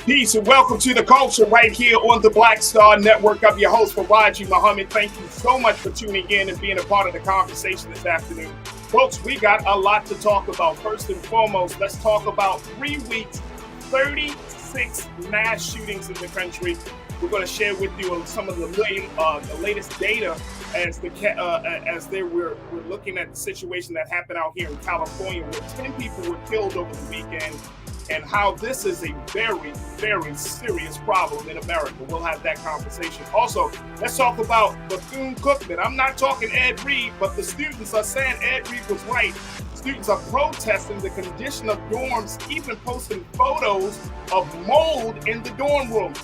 Peace and welcome to the culture right here on the Black Star Network. I'm your host, Faraji Muhammad. Thank you so much for tuning in and being a part of the conversation this afternoon. Folks, we got a lot to talk about. First and foremost, let's talk about 3 weeks, 36 mass shootings in the country. We're going to share with you some of the latest data as we're looking at the situation that happened out here in California, where 10 people were killed over the weekend, and how this is a very, very serious problem in America. We'll have that conversation. Also, let's talk about Bethune-Cookman. I'm not talking Ed Reed, but the students are saying Ed Reed was right. Students are protesting the condition of dorms, even posting photos of mold in the dorm rooms.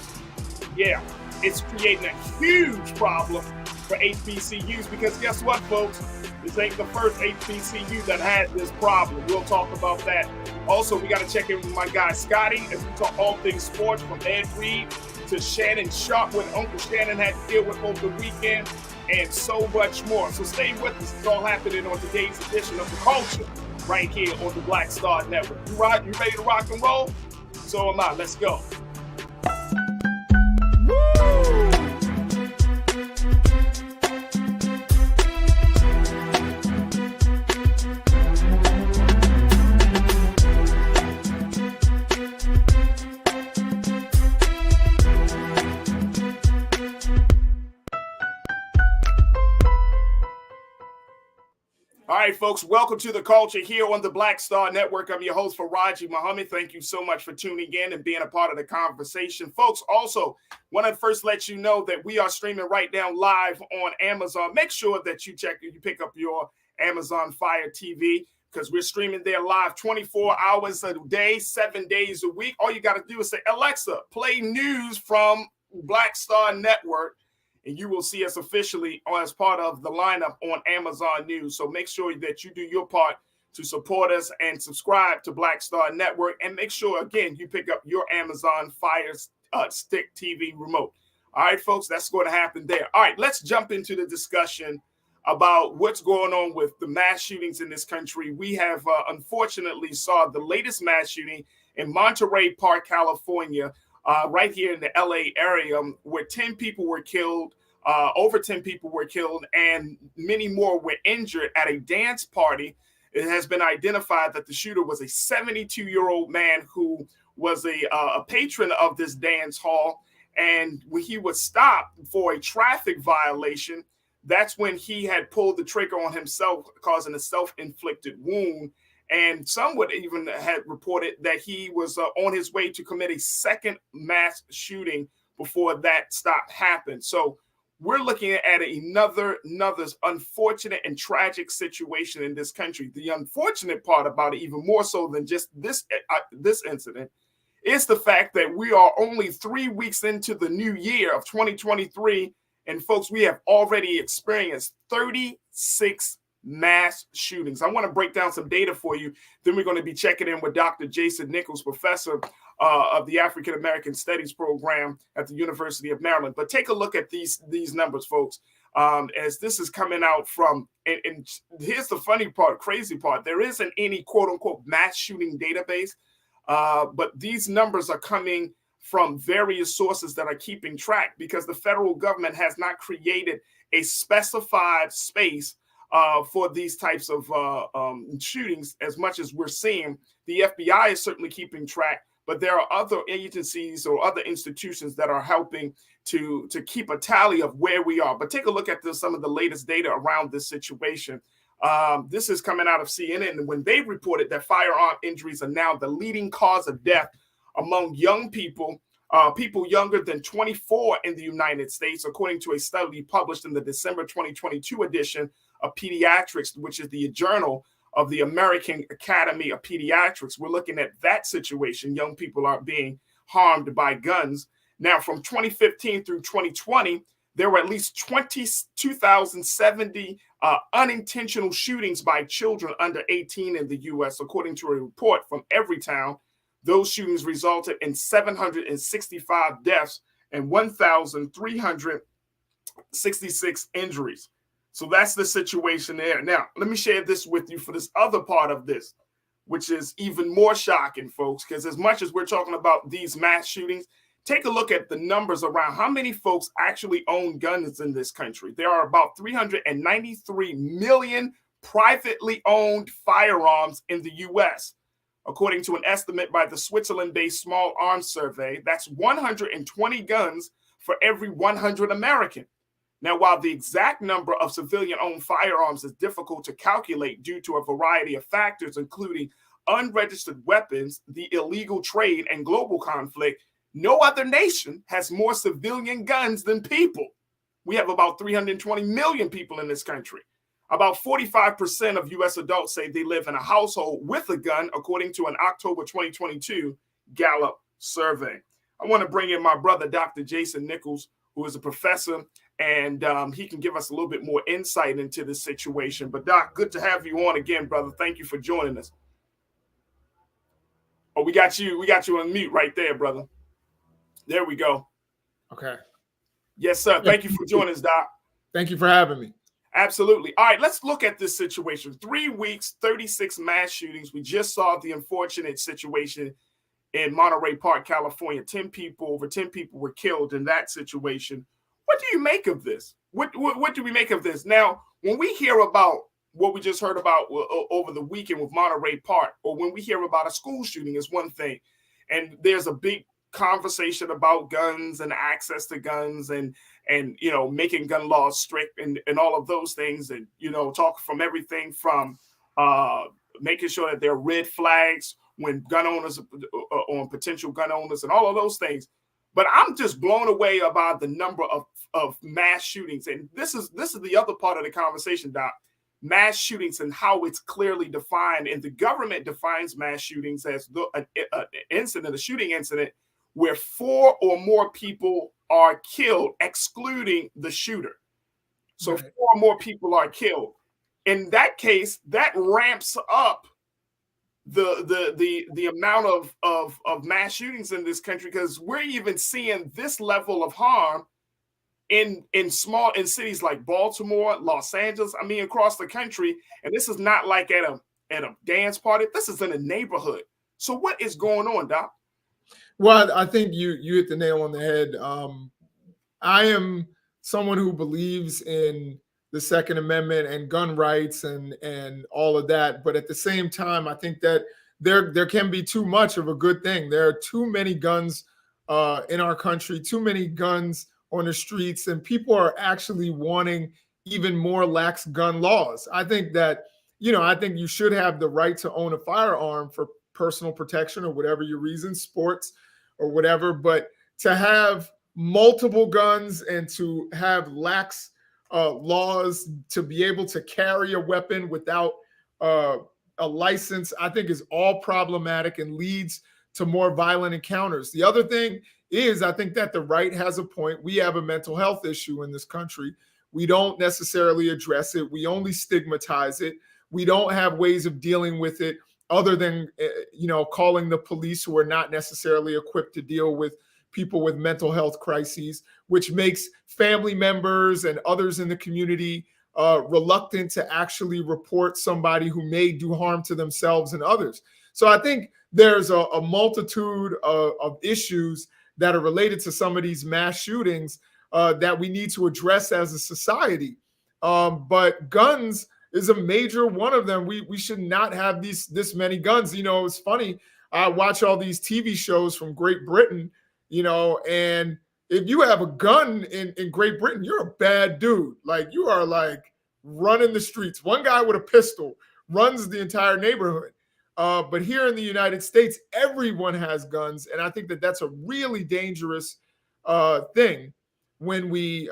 Yeah, it's creating a huge problem for HBCUs because guess what, folks? This ain't the first HBCU that had this problem. We'll talk about that. Also, we got to check in with my guy Scotty as we talk all things sports, from Ed Reed to Shannon Sharpe, what Uncle Shannon had to deal with over the weekend, and so much more. So stay with us. It's all happening on today's edition of The Culture right here on the Black Star Network. You ready to rock and roll? So am I. Let's go. All right, folks, welcome to the culture here on the Black Star Network. I'm your host, Faraji Muhammad. Thank you so much for tuning in and being a part of the conversation. Folks, also want to first let you know that we are streaming right now live on Amazon. Make sure that you pick up your Amazon Fire TV, because we're streaming there live 24 hours a day, 7 days a week. All you got to do is say, Alexa, play news from Black Star Network, and you will see us officially as part of the lineup on Amazon News. So make sure that you do your part to support us and subscribe to Black Star Network. And make sure, again, you pick up your Amazon Fire Stick TV remote. All right, folks, that's going to happen there. All right, let's jump into the discussion about what's going on with the mass shootings in this country. We have, unfortunately, saw the latest mass shooting in Monterey Park, California, right here in the LA area, where 10 people were killed, over 10 people were killed, and many more were injured at a dance party. It has been identified that the shooter was a 72-year-old man who was a patron of this dance hall. And when he was stopped for a traffic violation, that's when he had pulled the trigger on himself, causing a self-inflicted wound. And some would even have reported that he was on his way to commit a second mass shooting before that stop happened. So we're looking at another unfortunate and tragic situation in this country. The unfortunate part about it, even more so than just this incident, is the fact that we are only 3 weeks into the new year of 2023. And folks, we have already experienced 36 mass shootings. I want to break down some data for you. Then we're going to be checking in with Dr. Jason Nichols, professor of the African American Studies program at the University of Maryland. But take a look at these numbers, folks, as this is coming out from, and here's the funny part, crazy part. There isn't any quote unquote mass shooting database, but these numbers are coming from various sources that are keeping track, because the federal government has not created a specified space for these types of shootings as much as we're seeing. The FBI is certainly keeping track, but there are other agencies or other institutions that are helping to keep a tally of where we are. But take a look at some of the latest data around this situation. This is coming out of CNN, when they reported that firearm injuries are now the leading cause of death among young people, people younger than 24 in the United States, according to a study published in the December 2022 edition of Pediatrics, which is the journal of the American Academy of Pediatrics. We're looking at that situation. Young people are being harmed by guns. Now, from 2015 through 2020, there were at least 22,070 unintentional shootings by children under 18 in the U.S., according to a report from Everytown. Those shootings resulted in 765 deaths and 1,366 injuries. So that's the situation there. Now, let me share this with you for this other part of this. which is even more shocking, folks, because as much as we're talking about these mass shootings, take a look at the numbers around how many folks actually own guns in this country. There are about 393 million privately owned firearms in the U.S. According to an estimate by the Switzerland-based Small Arms Survey, that's 120 guns for every 100 American. Now, while the exact number of civilian-owned firearms is difficult to calculate due to a variety of factors, including unregistered weapons, the illegal trade, and global conflict, no other nation has more civilian guns than people. We have about 320 million people in this country. About 45% of U.S. adults say they live in a household with a gun, according to an October 2022 Gallup survey. I want to bring in my brother, Dr. Jason Nichols, who is a professor, and he can give us a little bit more insight into this situation. But Doc, good to have you on again, brother. Thank you for joining us. Oh, we got you on mute right there, brother. There we go. Okay. Yes, sir. Thank you for joining us, Doc. Thank you for having me. Absolutely. All right, let's look at this situation. 3 weeks, 36 mass shootings. We just saw the unfortunate situation in Monterey Park, California. Over 10 people were killed in that situation. What do you make of this? What do we make of this? Now, when we hear about what we just heard about over the weekend with Monterey Park, or when we hear about a school shooting is one thing, and there's a big conversation about guns and access to guns and making gun laws strict and all of those things, and talk from everything from making sure that there are red flags when gun owners on potential gun owners and all of those things. But I'm just blown away about the number of mass shootings, and this is the other part of the conversation, Doc. Mass shootings and how it's clearly defined, and the government defines mass shootings as a shooting incident where 4 or more people are killed, excluding the shooter. So right. 4 or more people are killed. In that case, that ramps up the amount of mass shootings in this country, because we're even seeing this level of harm in cities like Baltimore, Los Angeles, across the country. And this is not like at a dance party. This is in a neighborhood. So what is going on, Doc? Well, I think you hit the nail on the head. I am someone who believes in the Second Amendment and gun rights and all of that. But at the same time, I think that there can be too much of a good thing. There are too many guns in our country, too many guns on the streets, and people are actually wanting even more lax gun laws. I think that, I think you should have the right to own a firearm for personal protection or whatever your reason, sports or whatever. But to have multiple guns and to have lax laws to be able to carry a weapon without a license, I think is all problematic and leads to more violent encounters. The other thing is, I think that the right has a point. We have a mental health issue in this country. We don't necessarily address it. We only stigmatize it. We don't have ways of dealing with it other than, calling the police, who are not necessarily equipped to deal with people with mental health crises, which makes family members and others in the community reluctant to actually report somebody who may do harm to themselves and others. So I think there's a multitude of issues that are related to some of these mass shootings that we need to address as a society. But guns is a major one of them. We should not have this many guns. It's funny. I watch all these TV shows from Great Britain, and if you have a gun in Great Britain, you're a bad dude. Like, you are like running the streets. One guy with a pistol runs the entire neighborhood. But here in the United States, everyone has guns. And I think that that's a really dangerous thing when we,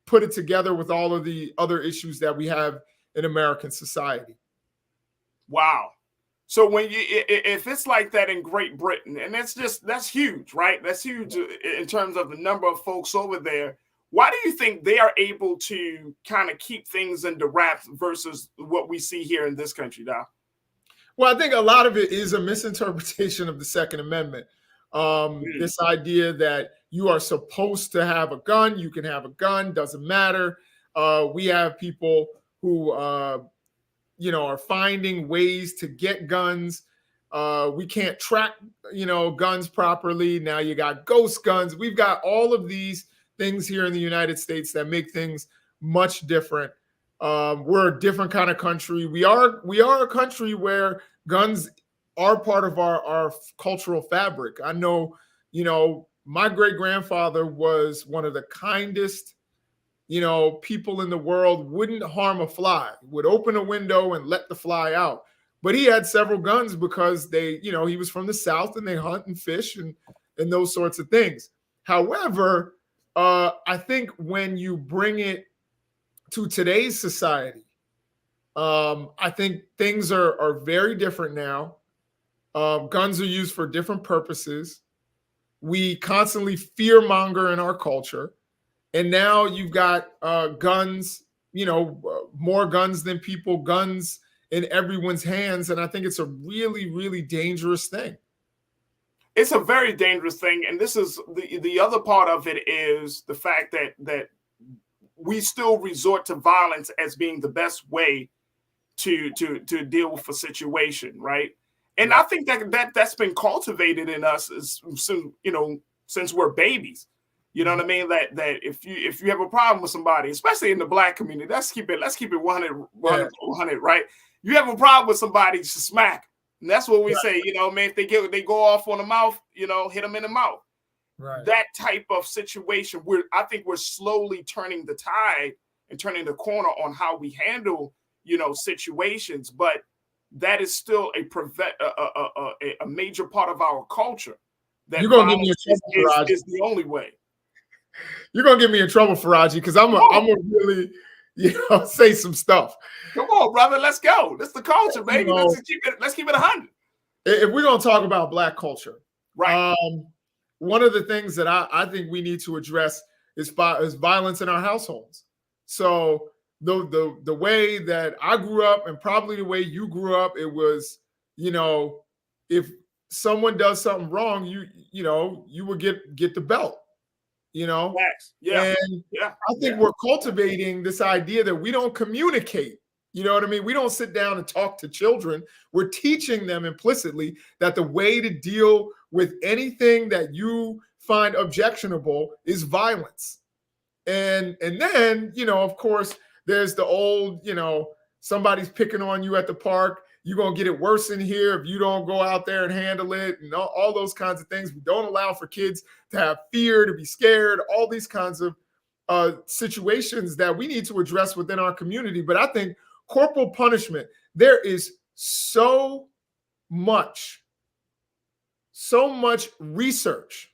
put it together with all of the other issues that we have in American society. Wow. So if it's like that in Great Britain, and that's huge, right? That's huge in terms of the number of folks over there. Why do you think they are able to kind of keep things under wraps versus what we see here in this country, Doc? Well, I think a lot of it is a misinterpretation of the Second Amendment. This idea that you are supposed to have a gun, you can have a gun, doesn't matter. We have people who are finding ways to get guns. We can't track, guns properly. Now you got ghost guns. We've got all of these things here in the United States that make things much different. We're a different kind of country. We are a country where guns are part of our cultural fabric. I know, my great grandfather was one of the kindest, people in the world, wouldn't harm a fly, would open a window and let the fly out. But he had several guns because he was from the South and they hunt and fish and those sorts of things. However, I think when you bring it to today's society, I think things are very different now. Guns are used for different purposes. We constantly fearmonger in our culture. And now you've got guns, more guns than people, guns in everyone's hands. And I think it's a really, really dangerous thing. It's a very dangerous thing. And this is the other part of it is the fact that we still resort to violence as being the best way to deal with a situation, right? And I think that's been cultivated in us since we're babies. You know what I mean? That if you have a problem with somebody, especially in the Black community, let's keep it 100, right? You have a problem with somebody, you should smack. And that's what we say, man, if they go off on the mouth, hit them in the mouth. Right. That type of situation, I think we're slowly turning the tide and turning the corner on how we handle, situations. But that is still a major part of our culture. That you're gonna get me in trouble, is the only way. You're gonna get me in trouble, Faraji, because I'm gonna really, say some stuff. Come on, brother, let's go. That's the culture, baby. Let's keep it 100. If we're gonna talk about Black culture, right? One of the things that I think we need to address is violence in our households. So the way that I grew up, and probably the way you grew up, it was, if someone does something wrong, you would get the belt. Yeah. And I think we're cultivating this idea that we don't communicate. You know what I mean? We don't sit down and talk to children. We're teaching them implicitly that the way to deal with anything that you find objectionable is violence. And then, of course, there's the old, somebody's picking on you at the park. You're going to get it worse in here if you don't go out there and handle it, and all those kinds of things. We don't allow for kids to have fear, to be scared, all these kinds of situations that we need to address within our community. But I think corporal punishment, there is so much research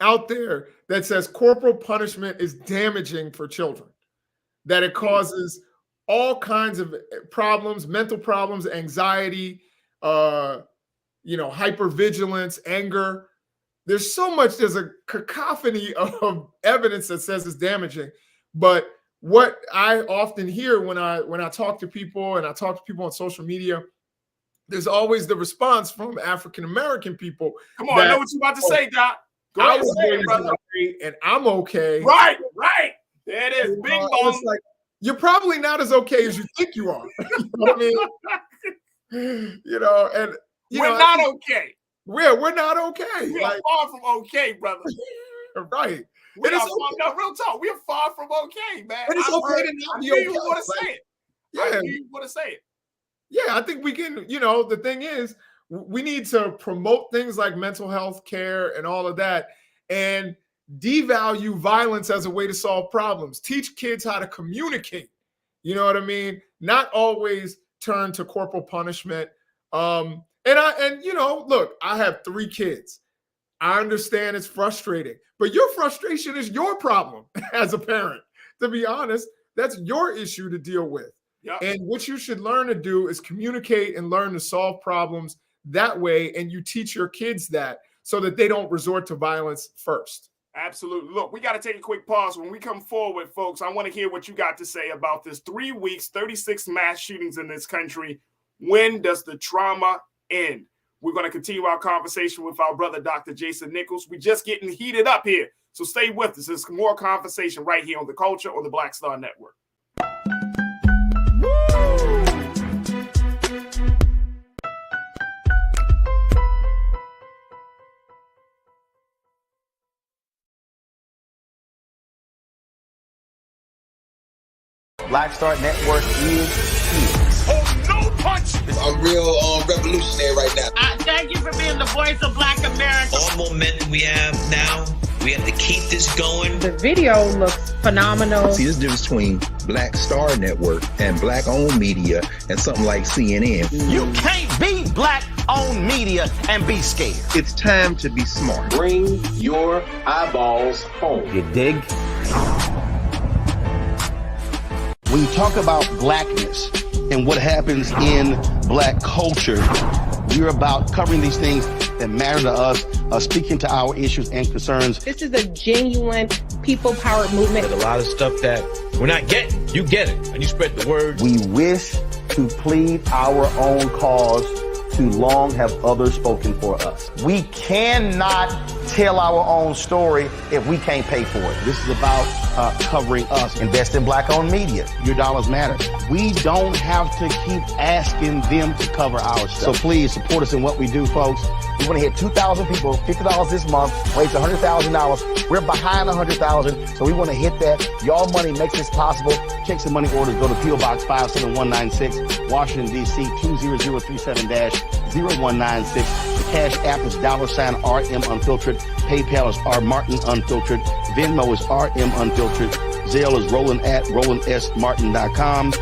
out there that says corporal punishment is damaging for children, that it causes all kinds of problems, mental problems, anxiety, hypervigilance, anger. There's a cacophony of evidence that says it's damaging. But what I often hear when I talk to people, and I talk to people on social media, there's always the response from African-American people. Come on, I know what you're about to say, Doc. Go ahead and say it, brother. And I'm okay. Right. There it is. Bing bong. It's like, you're probably not as okay as you think you are. You know what I mean? We're not okay. We're not okay. We are far from okay, brother. Right. Real talk. We're far from okay, man. It's okay to not be okay. You want to say it. Yeah. You want to say it. Yeah, I think we can, the thing is, we need to promote things like mental health care and all of that, and devalue violence as a way to solve problems. Teach kids how to communicate. You know what I mean? Not always turn to corporal punishment. Look, I have 3 kids. I understand it's frustrating, but your frustration is your problem as a parent. To be honest, that's your issue to deal with. Yep. And what you should learn to do is communicate and learn to solve problems that way. And you teach your kids that so that they don't resort to violence first. Absolutely. Look, we got to take a quick pause. When we come forward, folks, I want to hear what you got to say about this 3 weeks, 36 mass shootings in this country. When does the trauma end? We're going to continue our conversation with our brother, Dr. Jason Nichols. We're just getting heated up here. So stay with us. There's more conversation right here on The Culture on the Black Star Network. Black Star Network is here. Oh, no punch! I'm real revolutionary right now. Thank you for being the voice of Black America. All momentum we have now, we have to keep this going. The video looks phenomenal. See, there's a difference between Black Star Network and Black-owned media and something like CNN. You can't be Black-owned media and be scared. It's time to be smart. Bring your eyeballs home. You dig? When you talk about blackness and what happens in Black culture, we're about covering these things that matter to us, speaking to our issues and concerns. This is a genuine people-powered movement. There's a lot of stuff that we're not getting. You get it, and you spread the word. We wish to plead our own cause. Too long have others spoken for us. We cannot tell our own story if we can't pay for it. This is about covering us. Invest in Black-owned media. Your dollars matter. We don't have to keep asking them to cover our stuff. So please support us in what we do, folks. We want to hit 2,000 people, $50 this month, raise $100,000. We're behind 100,000, so we want to hit that. Y'all money makes this possible. Checks and money orders go to PO Box 57196, Washington, D.C. 20037-0196. The Cash App is $RM Unfiltered. PayPal is R Martin Unfiltered. Venmo is RM Unfiltered. Zelle is roland@rolandsmartin.com.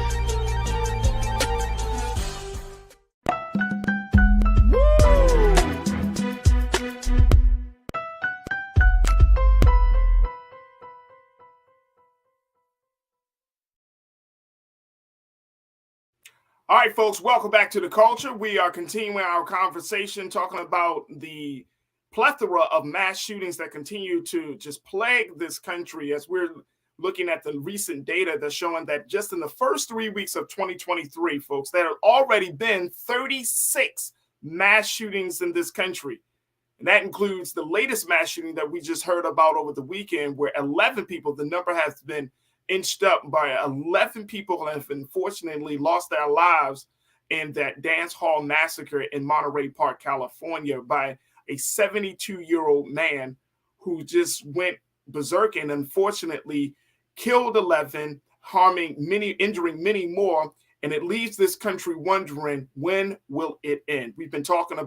All right, folks, welcome back to The Culture. We are continuing our conversation talking about the plethora of mass shootings that continue to just plague this country as we're looking at the recent data that's showing that just in the first 3 weeks of 2023, folks, there have already been 36 mass shootings in this country. And that includes the latest mass shooting that we just heard about over the weekend, where 11 people, the number has been inched up by 11 people have unfortunately lost their lives in that dance hall massacre in Monterey Park, California, by a 72-year-old man who just went berserk and unfortunately killed 11, injuring many more. And it leaves this country wondering, when will it end? We've been talking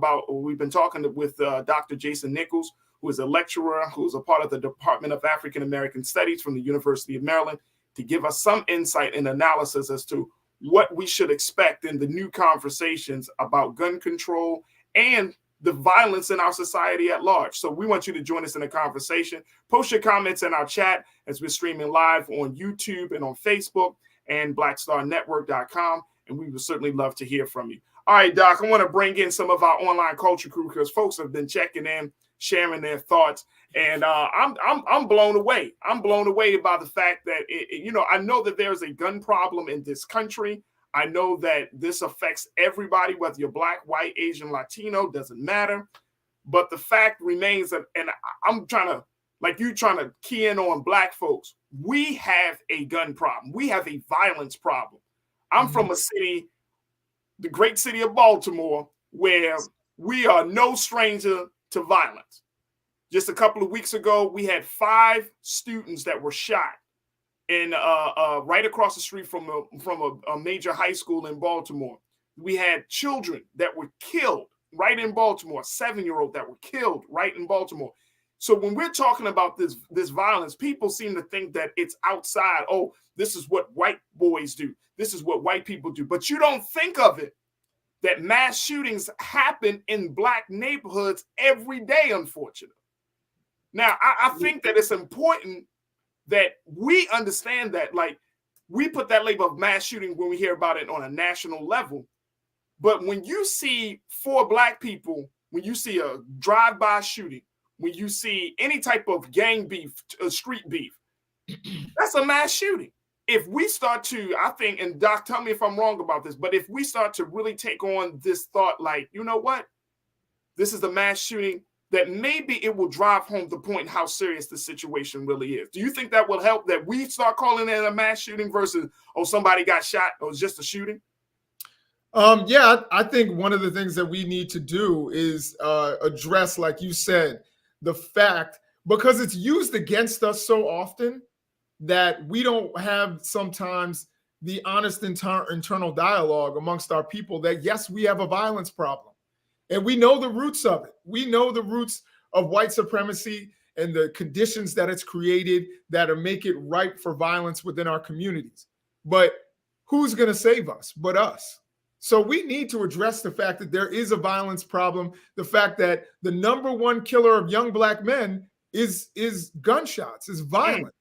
with Dr. Jason Nichols, who is a lecturer, who's a part of the Department of African American Studies from the University of Maryland, to give us some insight and analysis as to what we should expect in the new conversations about gun control and the violence in our society at large. So we want you to join us in the conversation. Post your comments in our chat as we're streaming live on YouTube and on Facebook and blackstarnetwork.com. And we would certainly love to hear from you. All right, Doc, I want to bring in some of our online culture crew because folks have been checking in, sharing their thoughts. And I'm blown away. I'm blown away by the fact that, I know that there's a gun problem in this country. I know that this affects everybody, whether you're Black, white, Asian, Latino, doesn't matter. But the fact remains that, and I'm trying to key in on Black folks, we have a gun problem. We have a violence problem. I'm from a city, the great city of Baltimore, where we are no stranger to violence. Just a couple of weeks ago, we had 5 students that were shot in right across the street from a major high school in Baltimore. We had children that were killed right in Baltimore, a 7-year-old that were killed right in Baltimore. So when we're talking about this violence, people seem to think that it's outside. Oh, this is what white boys do. This is what white people do. But you don't think of it, that mass shootings happen in Black neighborhoods every day, unfortunately. Now, I think that it's important that we understand that, like, we put that label of mass shooting when we hear about it on a national level. But when you see 4 Black people, when you see a drive-by shooting, when you see any type of gang beef, street beef, that's a mass shooting. If we start to, I think, and Doc, tell me if I'm wrong about this, but if we start to really take on this thought, like, you know what? This is a mass shooting, that maybe it will drive home the point how serious the situation really is. Do you think that will help, that we start calling it a mass shooting versus, oh, somebody got shot or it's just a shooting? Yeah, I think one of the things that we need to do is address, like you said, the fact, because it's used against us so often, that we don't have sometimes the honest internal dialogue amongst our people that, yes, we have a violence problem. And we know the roots of it. We know the roots of white supremacy and the conditions that it's created that are make it ripe for violence within our communities. But who's going to save us but us? So we need to address the fact that there is a violence problem, the fact that the number one killer of young Black men is gunshots, is violence.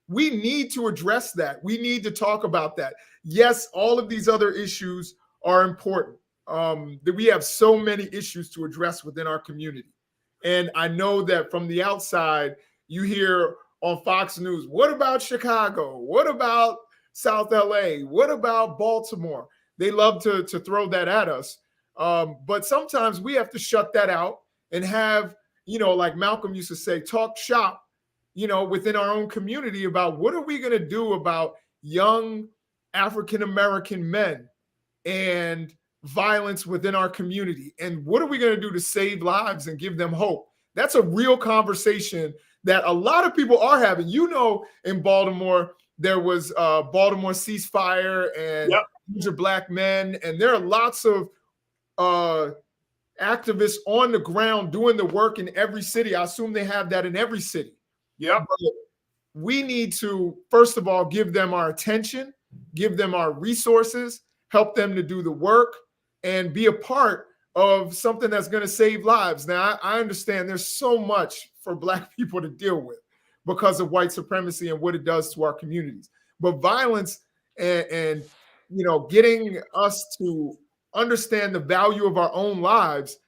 We need to address that. We need to talk about that. Yes, all of these other issues are important. That we have so many issues to address within our community. And I know that from the outside, you hear on Fox News, what about Chicago? What about South LA? What about Baltimore? They love to throw that at us. But sometimes we have to shut that out and have, like Malcolm used to say, talk shop, within our own community about what are we going to do about young African-American men and violence within our community. And what are we going to do to save lives and give them hope? That's a real conversation that a lot of people are having. In Baltimore, there was Baltimore ceasefire and Black men. And there are lots of activists on the ground doing the work in every city. I assume they have that in every city. Yep. But we need to, first of all, give them our attention, give them our resources, help them to do the work, and be a part of something that's going to save lives. Now, I understand there's so much for Black people to deal with because of white supremacy and what it does to our communities. But violence and getting us to understand the value of our own lives,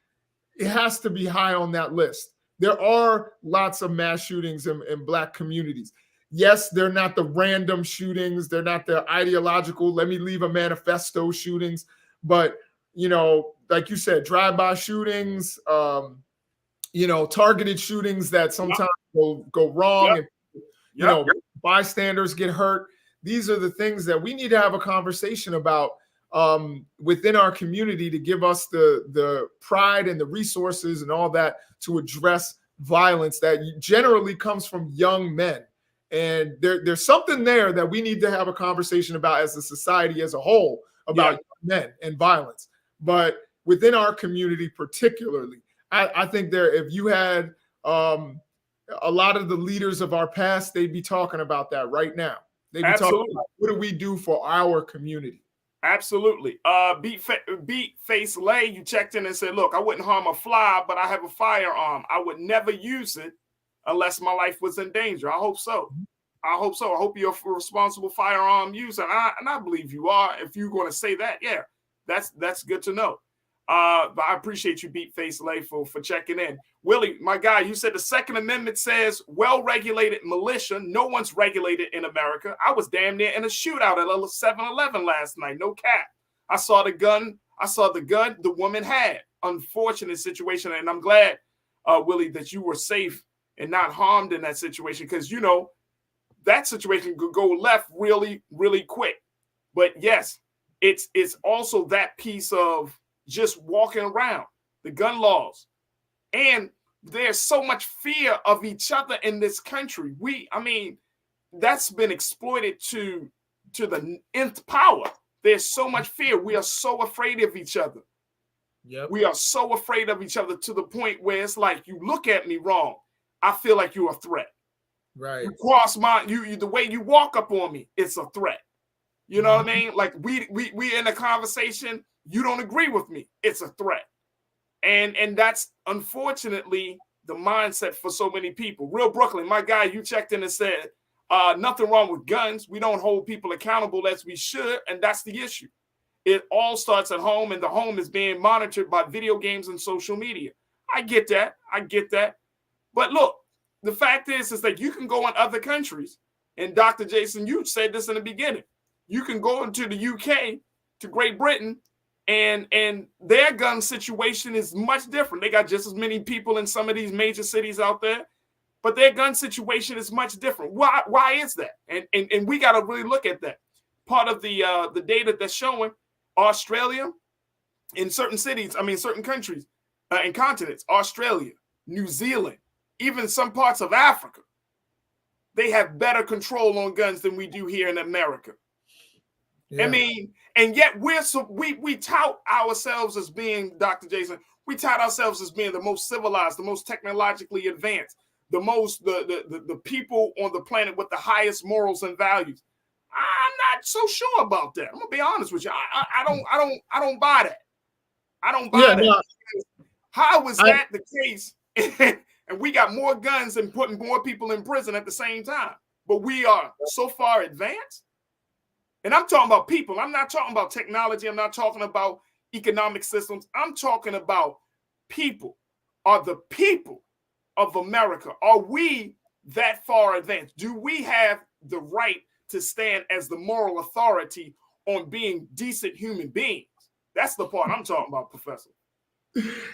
it has to be high on that list. There are lots of mass shootings in Black communities. Yes, they're not the random shootings. They're not the ideological, let me leave a manifesto shootings. But, like you said, drive-by shootings, targeted shootings that sometimes go wrong. And, bystanders get hurt. These are the things that we need to have a conversation about within our community to give us the pride and the resources and all that to address violence that generally comes from young men. And there's something there that we need to have a conversation about as a society as a whole about young men and violence. But within our community particularly, I think if you had a lot of the leaders of our past, they'd be talking about that right now. They'd be talking about what do we do for our community. Absolutely. Beat Face Lay, you checked in and said, look, I wouldn't harm a fly, but I have a firearm. I would never use it unless my life was in danger. I hope so. I hope you're a responsible firearm user. And I believe you are. If you're going to say that, that's good to know. But I appreciate you, Beat Face Lay, for checking in. Willie, my guy, you said the Second Amendment says well-regulated militia. No one's regulated in America. I was damn near in a shootout at a 7-Eleven last night. No cap. I saw the gun the woman had. Unfortunate situation. And I'm glad, Willie, that you were safe and not harmed in that situation, because, that situation could go left really, really quick. But yes, it's also that piece of just walking around, the gun laws. And there's so much fear of each other in this country. That's been exploited to the nth power. There's so much fear. We are so afraid of each other. Yep. We are so afraid of each other to the point where it's like, you look at me wrong, I feel like you're a threat. Right. You cross the way you walk up on me, it's a threat. You know what I mean? Like we in a conversation, you don't agree with me, it's a threat. And that's unfortunately the mindset for so many people. Real Brooklyn, my guy, you checked in and said, nothing wrong with guns. We don't hold people accountable as we should, and that's the issue. It all starts at home, and the home is being monitored by video games and social media. I get that. But look, the fact is that you can go in other countries, and Dr. Jason, you said this in the beginning. You can go into the UK, to Great Britain, and their gun situation is much different. They got just as many people in some of these major cities out there, but their gun situation is much different. Why is that? And we got to really look at that. Part of the data that's showing Australia, in certain cities, certain countries and continents, Australia, New Zealand, even some parts of Africa, they have better control on guns than we do here in America. I mean, and yet we tout ourselves as being, Dr. Jason, we tout ourselves as being the most civilized, the most technologically advanced, the people on the planet with the highest morals and values. I'm not so sure about that. I'm gonna be honest with you. I don't buy that. I don't buy that. No. How is that the case? And we got more guns and putting more people in prison at the same time, but we are so far advanced. And I'm talking about people. I'm not talking about technology. I'm not talking about economic systems. I'm talking about people. Are the people of America, are we that far advanced? Do we have the right to stand as the moral authority on being decent human beings? That's the part I'm talking about, Professor.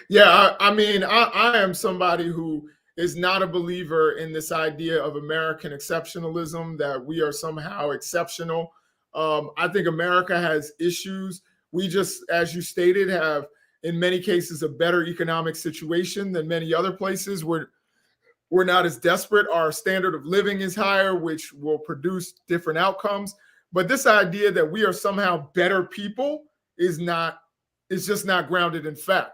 Yeah, I mean, I am somebody who is not a believer in this idea of American exceptionalism, that we are somehow exceptional. I think America has issues. We just, as you stated, have in many cases a better economic situation than many other places. We're not as desperate. Our standard of living is higher, which will produce different outcomes. But this idea that we are somehow better people is just not grounded in fact.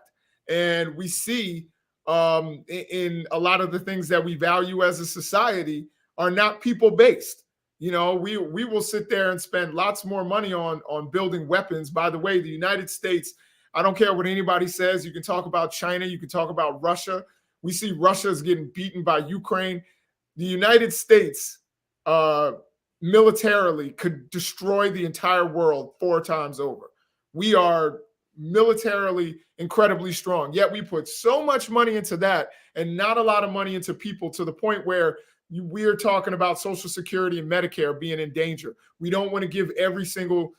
And we see in a lot of the things that we value as a society are not people-based. You know, we will sit there and spend lots more money on building weapons. By the way, the United States, I don't care what anybody says. You can talk about China. You can talk about Russia. We see Russia is getting beaten by Ukraine. The United States militarily could destroy the entire world 4 times over. We are militarily incredibly strong, yet we put so much money into that and not a lot of money into people, to the point where we're talking about Social Security and Medicare being in danger. We don't want to give every single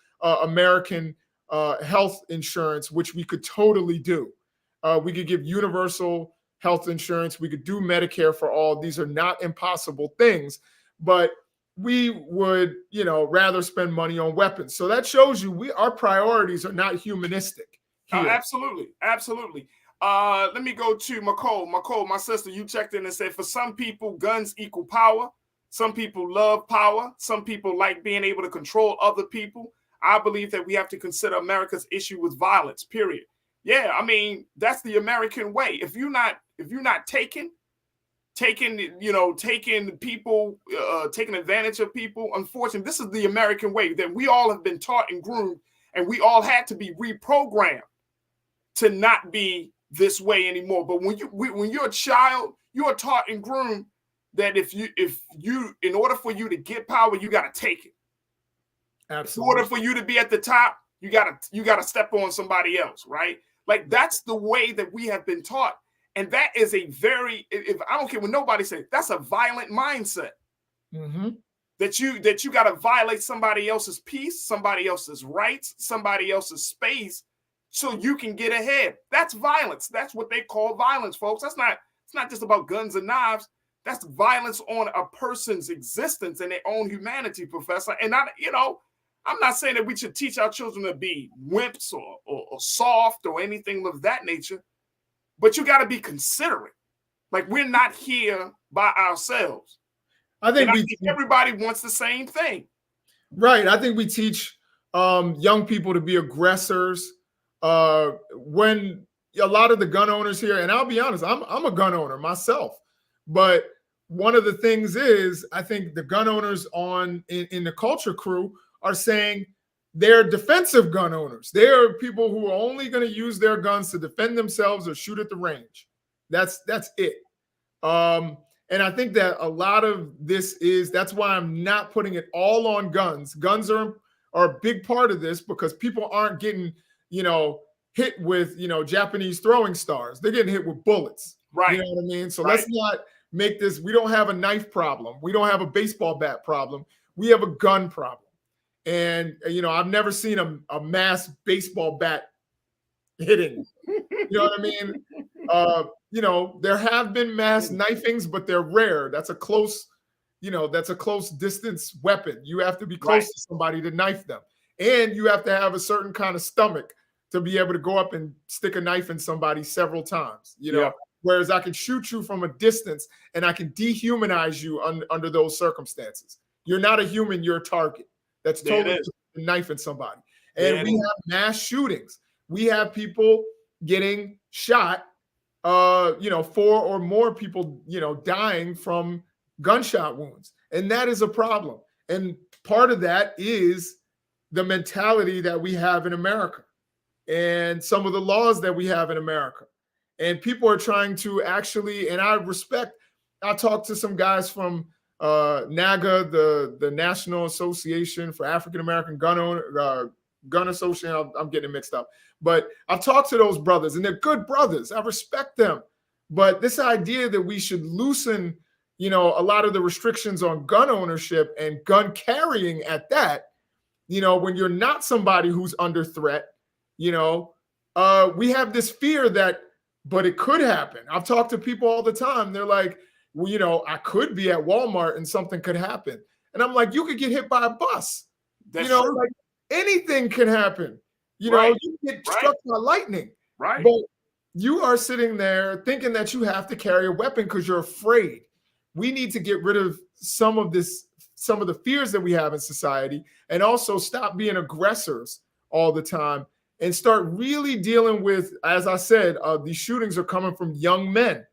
American health insurance, which we could totally do. We could give universal health insurance. We could do Medicare for all. These are not impossible things, but we would, rather spend money on weapons. So that shows you our priorities are not humanistic. Absolutely. Absolutely. Let me go to McCole. McCole, my sister, you checked in and said, for some people, guns equal power. Some people love power. Some people like being able to control other people. I believe that we have to consider America's issue with violence, period. Yeah, I mean, that's the American way. If you're not taking people, taking advantage of people, unfortunately, this is the American way that we all have been taught and groomed, and we all had to be reprogrammed to not be this way anymore. But when you're a child, you are taught and groomed that if you in order for you to get power, you got to take it. Absolutely. In order for you to be at the top, you gotta step on somebody else, right? Like, that's the way that we have been taught. And that is if I don't care what nobody says, that's a violent mindset. Mm-hmm. That you got to violate somebody else's peace, somebody else's rights, somebody else's space, so you can get ahead. That's violence. That's what they call violence, folks. It's not just about guns and knives. That's violence on a person's existence and their own humanity, Professor. And I'm not saying that we should teach our children to be wimps or soft or anything of that nature, but you got to be considerate. Like, we're not here by ourselves. I think everybody wants the same thing. Right. I think we teach young people to be aggressors. When a lot of the gun owners here, and I'll be honest, I'm a gun owner myself, but one of the things is, I think the gun owners in the culture crew are saying they're defensive gun owners. They are people who are only going to use their guns to defend themselves or shoot at the range. That's it. And I think that a lot of that's why I'm not putting it all on guns. Guns are a big part of this, because people aren't getting, hit with, Japanese throwing stars. They're getting hit with bullets. Right. You know what I mean? So let's not make this, we don't have a knife problem. We don't have a baseball bat problem. We have a gun problem. And, I've never seen a mass baseball bat hitting. You know what I mean? There have been mass knifings, but they're rare. That's a close distance weapon. You have to be close to somebody to knife them. And you have to have a certain kind of stomach to be able to go up and stick a knife in somebody several times, Whereas I can shoot you from a distance and I can dehumanize you under those circumstances. You're not a human, you're a target. That's totally knifing somebody. And we have mass shootings. We have people getting shot, 4 or more people, dying from gunshot wounds. And that is a problem. And part of that is the mentality that we have in America and some of the laws that we have in America. And people are trying to actually, and I talked to some guys from NAGA, the National Association for African American Gun Association. I'm getting it mixed up. But I've talked to those brothers, and they're good brothers. I respect them. But this idea that we should loosen, a lot of the restrictions on gun ownership and gun carrying at that, when you're not somebody who's under threat, we have this fear that, but it could happen. I've talked to people all the time. They're like, well, I could be at Walmart and something could happen. And I'm like, you could get hit by a bus. That's true. Like anything can happen. You get struck by lightning. Right. But you are sitting there thinking that you have to carry a weapon because you're afraid. We need to get rid of some of the fears that we have in society, and also stop being aggressors all the time and start really dealing with, as I said, these shootings are coming from young men.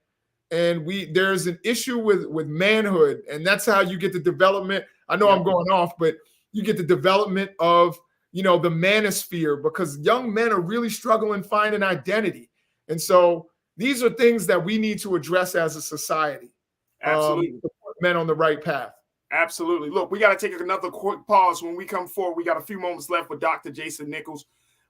And there's an issue with manhood, and that's how you get the development. I know I'm going off, but you get the development of, the manosphere, because young men are really struggling finding identity. And so these are things that we need to address as a society. Absolutely. To put men on the right path. Absolutely. Look, we got to take another quick pause. When we come forward, we got a few moments left with Dr. Jason Nichols.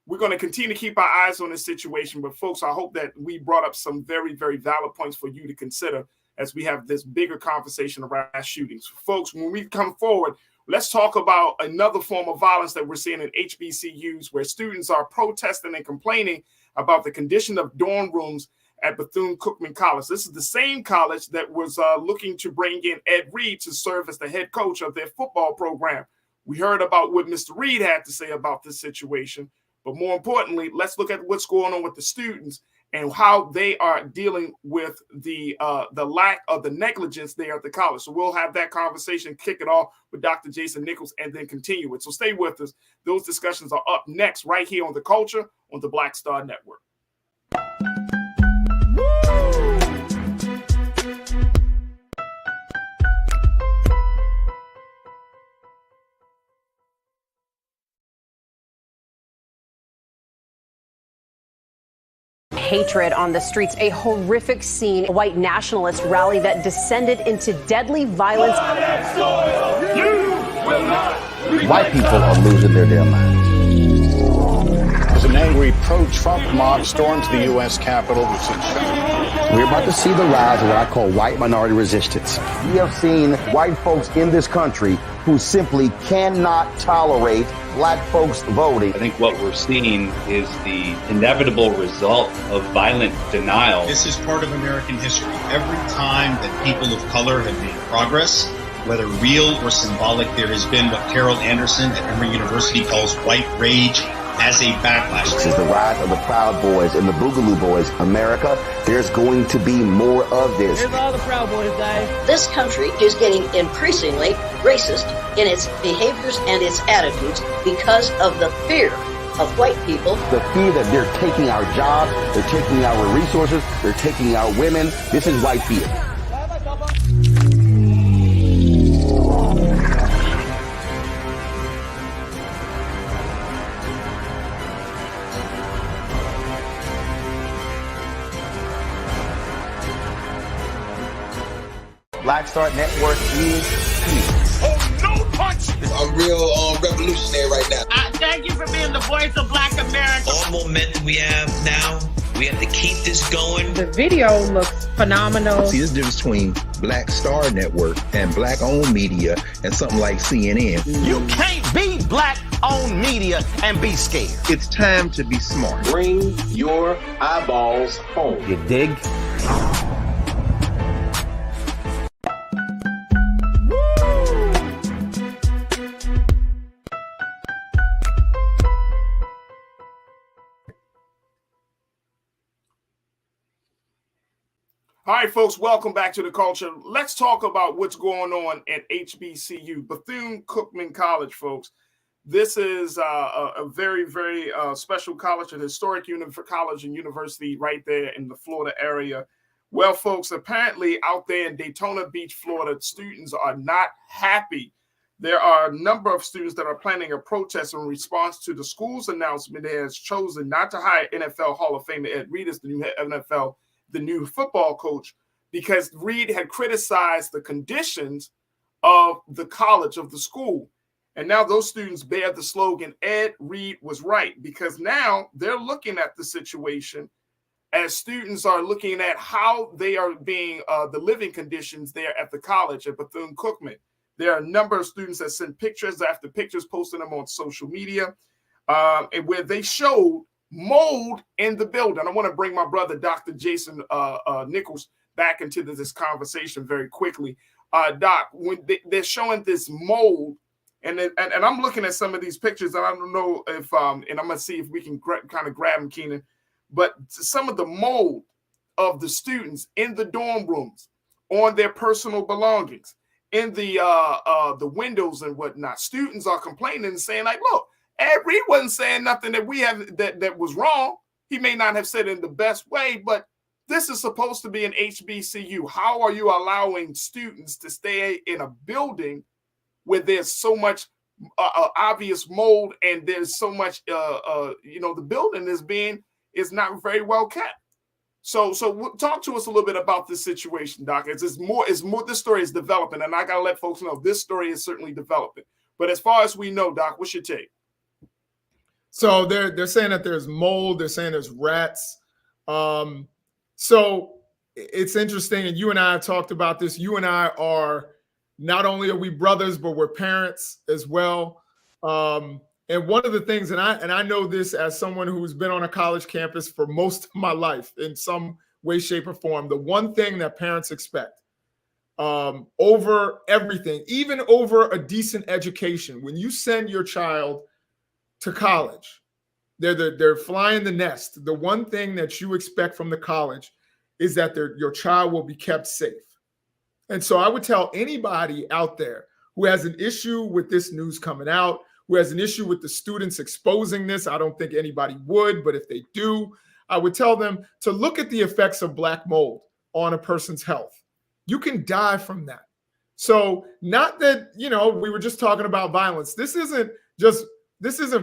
We're going to continue to keep our eyes on this situation. But, folks, I hope that we brought up some very, very valid points for you to consider as we have this bigger conversation around shootings. Folks, when we come forward, let's talk about another form of violence that we're seeing in HBCUs, where students are protesting and complaining about the condition of dorm rooms at Bethune-Cookman College. This is the same college that was looking to bring in Ed Reed to serve as the head coach of their football program. We heard about what Mr. Reed had to say about this situation. But more importantly, let's look at what's going on with the students and how they are dealing with the lack of the negligence there at the college. So we'll have that conversation, kick it off with Dr. Jason Nichols, and then continue it. So stay with us. Those discussions are up next right here on The Culture on the Black Star Network. Hatred on the streets, a horrific scene, a white nationalist rally that descended into deadly violence. White people are losing their damn minds. An angry pro-Trump mob storms the U.S. Capitol. We're about to see the rise of what I call white minority resistance. We have seen white folks in this country who simply cannot tolerate black folks voting. I think what we're seeing is the inevitable result of violent denial. This is part of American history. Every time that people of color have made progress, whether real or symbolic, there has been what Carol Anderson at Emory University calls white rage as a backlash. This is the rise of the Proud Boys and the Boogaloo Boys. America, there's going to be more of this. Here's all the Proud Boys, guys. This country is getting increasingly racist in its behaviors and its attitudes because of the fear of white people. The fear that they're taking our jobs, they're taking our resources, they're taking our women. This is white fear. Black Star Network is here. Oh, no punch! I'm real revolutionary right now. Thank you for being the voice of Black America. All momentum we have now, we have to keep this going. The video looks phenomenal. See, there's a difference between Black Star Network and black-owned media and something like CNN. You can't be black-owned media and be scared. It's time to be smart. Bring your eyeballs home. You dig? All right, folks, welcome back to The Culture. Let's talk about what's going on at HBCU, Bethune-Cookman College, folks. This is a very, very special college, an historic college and university right there in the Florida area. Well, folks, apparently out there in Daytona Beach, Florida, students are not happy. There are a number of students that are planning a protest in response to the school's announcement. It has chosen not to hire NFL Hall of Famer Ed Reed as the new football coach, because Reed had criticized the conditions of the college, of the school. And now those students bear the slogan, Ed Reed was right, because now they're looking at the situation as students are looking at how they are being, the living conditions there at the college at Bethune-Cookman. There are a number of students that sent pictures after pictures, posting them on social media, and where they showed mold in the building. I want to bring my brother, Dr. Jason Nichols, back into this conversation very quickly. Doc, when they're showing this mold, and I'm looking at some of these pictures, and I don't know if, and I'm going to see if we can kind of grab them, Keenan, but some of the mold of the students in the dorm rooms, on their personal belongings, in the windows and whatnot. Students are complaining and saying, like, look, Ed Reed wasn't saying nothing that we have that was wrong. He may not have said it in the best way, but this is supposed to be an HBCU. How are you allowing students to stay in a building where there's so much obvious mold and there's so much, the building is not very well kept? So talk to us a little bit about this situation, Doc. It's more. This story is developing, and I gotta let folks know this story is certainly developing. But as far as we know, Doc, what's your take? So they're saying that there's mold. They're saying there's rats. So it's interesting, and you and I have talked about this. You and I are not only are we brothers, but we're parents as well. And one of the things, and I know this as someone who's been on a college campus for most of my life in some way, shape, or form, the one thing that parents expect over everything, even over a decent education, when you send your child to college, they're flying the nest. The one thing that you expect from the college is that your child will be kept safe. And so I would tell anybody out there who has an issue with this news coming out, who has an issue with the students exposing this. I don't think anybody would, but if they do, I would tell them to look at the effects of black mold on a person's health. You can die from that. So not that, we were just talking about violence. This isn't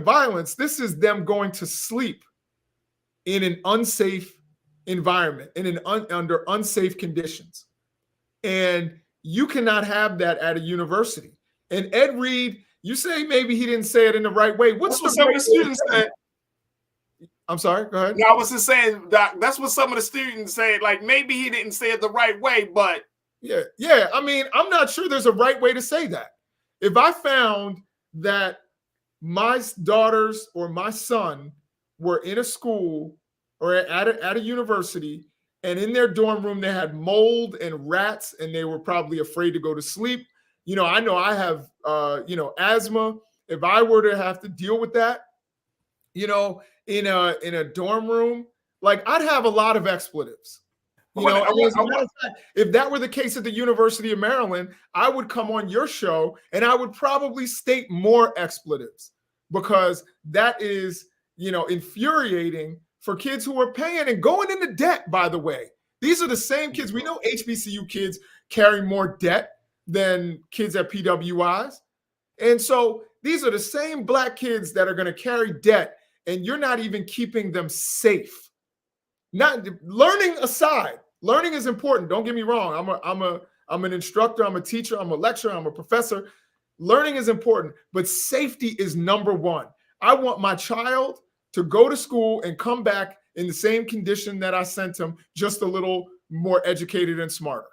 violence. This is them going to sleep in an unsafe environment, under unsafe conditions. And you cannot have that at a university. And Ed Reed, you say maybe he didn't say it in the right way. What's the some of the students said? I'm sorry, go ahead. No, I was just saying, Doc, that's what some of the students said. Like, maybe he didn't say it the right way, but yeah. I mean, I'm not sure there's a right way to say that. If I found that my daughters or my son were in a school or at a university, and in their dorm room they had mold and rats, and they were probably afraid to go to sleep. I know I have, asthma. If I were to have to deal with that, in a dorm room, like, I'd have a lot of expletives. If that were the case at the University of Maryland, I would come on your show and I would probably state more expletives, because that is, infuriating for kids who are paying and going into debt, by the way. These are the same kids. We know HBCU kids carry more debt than kids at PWIs. And so these are the same black kids that are going to carry debt, and you're not even keeping them safe. Not learning aside, learning is important. Don't get me wrong. I'm an instructor, I'm a teacher, I'm a lecturer, I'm a professor. Learning is important, but safety is number one. I want my child to go to school and come back in the same condition that I sent him, just a little more educated and smarter.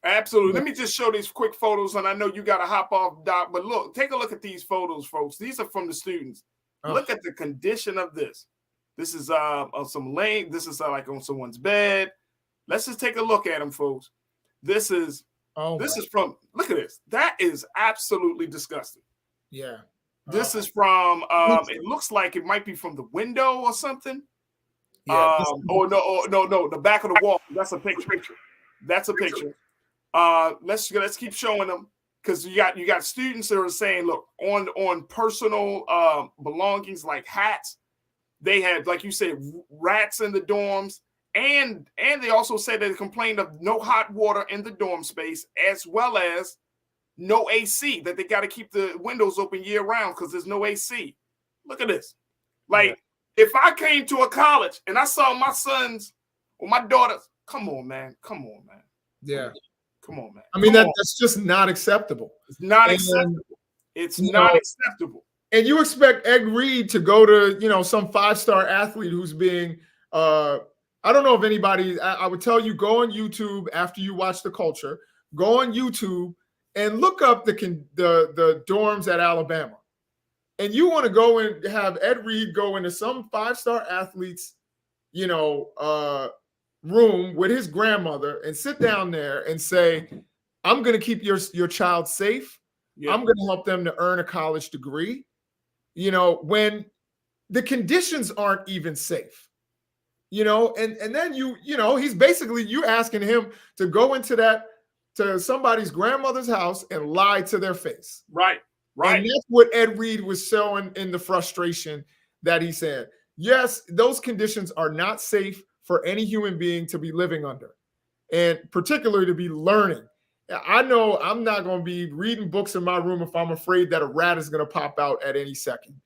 Absolutely. Let me just show these quick photos, and I know you got to hop off, Doc, but look, take a look at these photos, folks. These are from the students. Look at the condition of this. This is this is like on someone's bed. Let's just take a look at them, folks. This is from, look at this. That is absolutely disgusting. Yeah. This is from, it looks like it might be from the window or something. Yeah, no, the back of the wall. That's a picture. That's a picture. Let's keep showing them. because you got students that are saying, look, on personal belongings like hats, they had, like you said, rats in the dorms, and they also said they complained of no hot water in the dorm space, as well as no AC, that they got to keep the windows open year round because there's no AC. Look at this. Like, if I came to a college and I saw my sons or my daughters, come on, man. Yeah. Come on, man. I mean, that's just not acceptable. It's not acceptable. It's not acceptable. And you expect Ed Reed to go to, some 5-star athlete who's being, I don't know if anybody, I would tell you, go on YouTube after you watch The Culture, go on YouTube and look up the dorms at Alabama. And you want to go and have Ed Reed go into some 5-star athlete's, room with his grandmother and sit down there and say, I'm going to keep your child safe. Yeah. I'm going to help them to earn a college degree. When the conditions aren't even safe, and then he's basically, you asking him to go to somebody's grandmother's house and lie to their face. Right. And that's what Ed Reed was showing in the frustration that he said. Yes, those conditions are not safe for any human being to be living under, and particularly to be learning. I know I'm not going to be reading books in my room if I'm afraid that a rat is going to pop out at any second.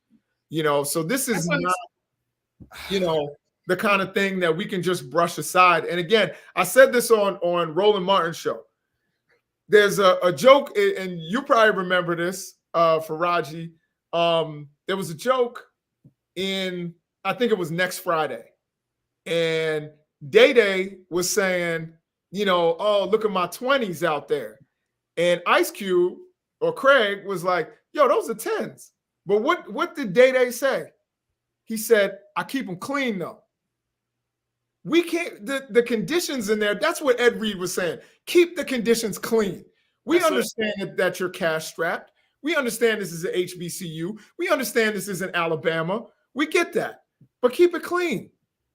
So this is not, the kind of thing that we can just brush aside. And again, I said this on Roland Martin's show. There's a joke, and you probably remember this, Faraji. There was a joke in, I think it was Next Friday. And Day was saying, oh, look at my 20s out there. And Ice Cube or Craig was like, yo, those are 10s. But what did Day say? He said, I keep them clean though. We can't, the conditions in there, that's what Ed Reed was saying. Keep the conditions clean. We understand that you're cash strapped. We understand this is an HBCU. We understand this is in Alabama. We get that. But keep it clean.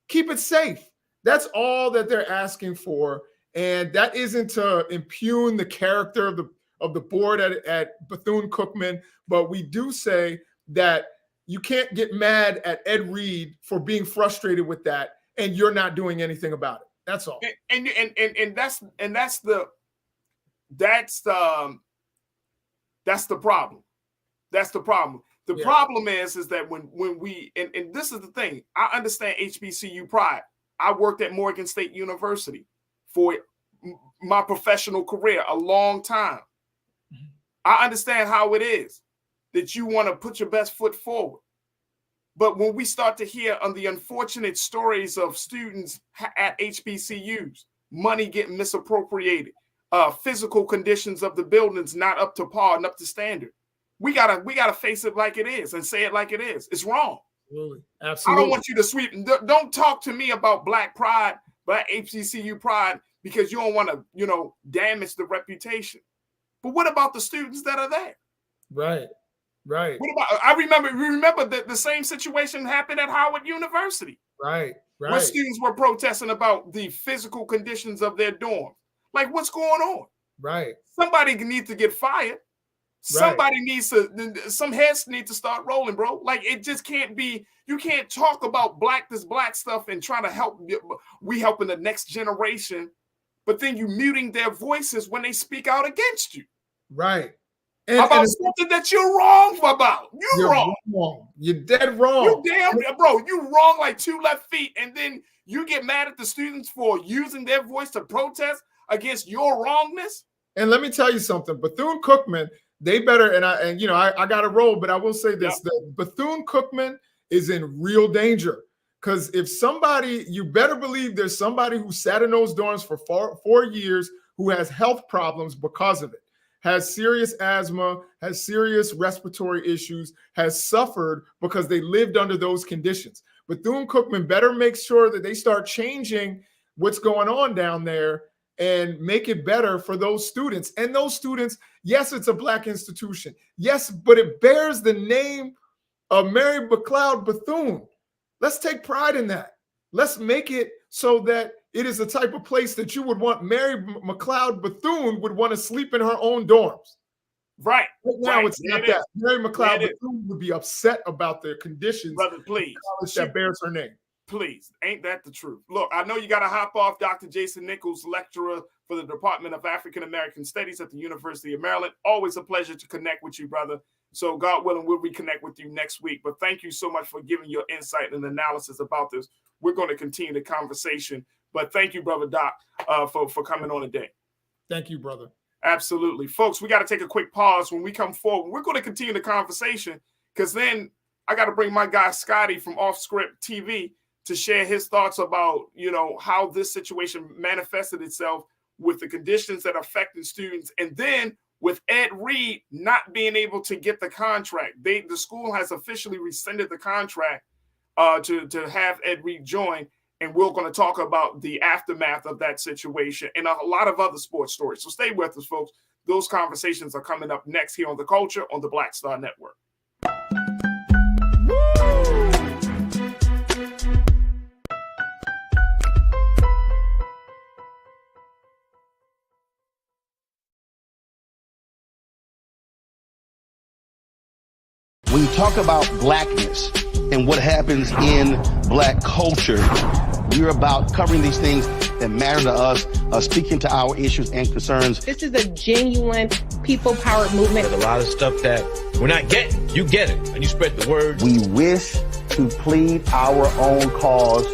Keep it safe. That's all that they're asking for. And that isn't to impugn the character of the board at Bethune-Cookman, but we do say that you can't get mad at Ed Reed for being frustrated with that, and you're not doing anything about it. That's all. And that's the problem. That's the problem. The problem is that when we, and this is the thing, I understand HBCU pride. I worked at Morgan State University for my professional career a long time. I understand how it is that you want to put your best foot forward. But when we start to hear on the unfortunate stories of students at HBCUs, money getting misappropriated, physical conditions of the buildings not up to par and up to standard, we gotta face it like it is and say it like it is. It's wrong. Absolutely. I don't want you to sweep. Don't talk to me about Black pride, Black HBCU pride, because you don't want to, damage the reputation. But what about the students that are there? Right. What about? Remember that the same situation happened at Howard University. Right. Where students were protesting about the physical conditions of their dorm. Like, what's going on? Right. Somebody needs to get fired. Somebody needs to, some heads need to start rolling, bro. Like, it just can't be, you can't talk about this black stuff and trying to helping the next generation, but then you muting their voices when they speak out against you. Right. About something that you're wrong about. You're wrong. You're dead wrong. You're wrong like 2 left feet, and then you get mad at the students for using their voice to protest against your wrongness. And let me tell you something, Bethune-Cookman, they better, I got to roll, but I will say this, that Bethune-Cookman is in real danger, because if somebody, you better believe there's somebody who sat in those dorms for 4 years who has health problems because of it, has serious asthma, has serious respiratory issues, has suffered because they lived under those conditions. Bethune-Cookman better make sure that they start changing what's going on down there and make it better for those students. And those students, yes, it's a Black institution. Yes, but it bears the name of Mary McLeod Bethune. Let's take pride in that. Let's make it so that it is the type of place that you would want Mary McLeod Bethune would want to sleep in her own dorms. Right. Right now, it's not that. Mary McLeod Bethune would be upset about the conditions. Brother, please. That bears her name. Please, ain't that the truth? Look, I know you got to hop off. Dr. Jason Nichols, lecturer for the Department of African American Studies at the University of Maryland. Always a pleasure to connect with you, brother. So God willing, we'll reconnect with you next week. But thank you so much for giving your insight and analysis about this. We're going to continue the conversation. But thank you, brother Doc, for coming on today. Thank you, brother. Absolutely. Folks, we got to take a quick pause. When we come forward, we're going to continue the conversation because then I got to bring my guy Scotty from Off Script TV to share his thoughts about, how this situation manifested itself with the conditions that affected students. And then with Ed Reed not being able to get the contract, the school has officially rescinded the contract to have Ed Reed join. And we're going to talk about the aftermath of that situation and a lot of other sports stories. So stay with us, folks. Those conversations are coming up next here on The Culture on the Black Star Network. When you talk about blackness and what happens in black culture, we're about covering these things that matter to us, speaking to our issues and concerns. This is a genuine people-powered movement. There's a lot of stuff that we're not getting. You get it, and you spread the word. We wish to plead our own cause.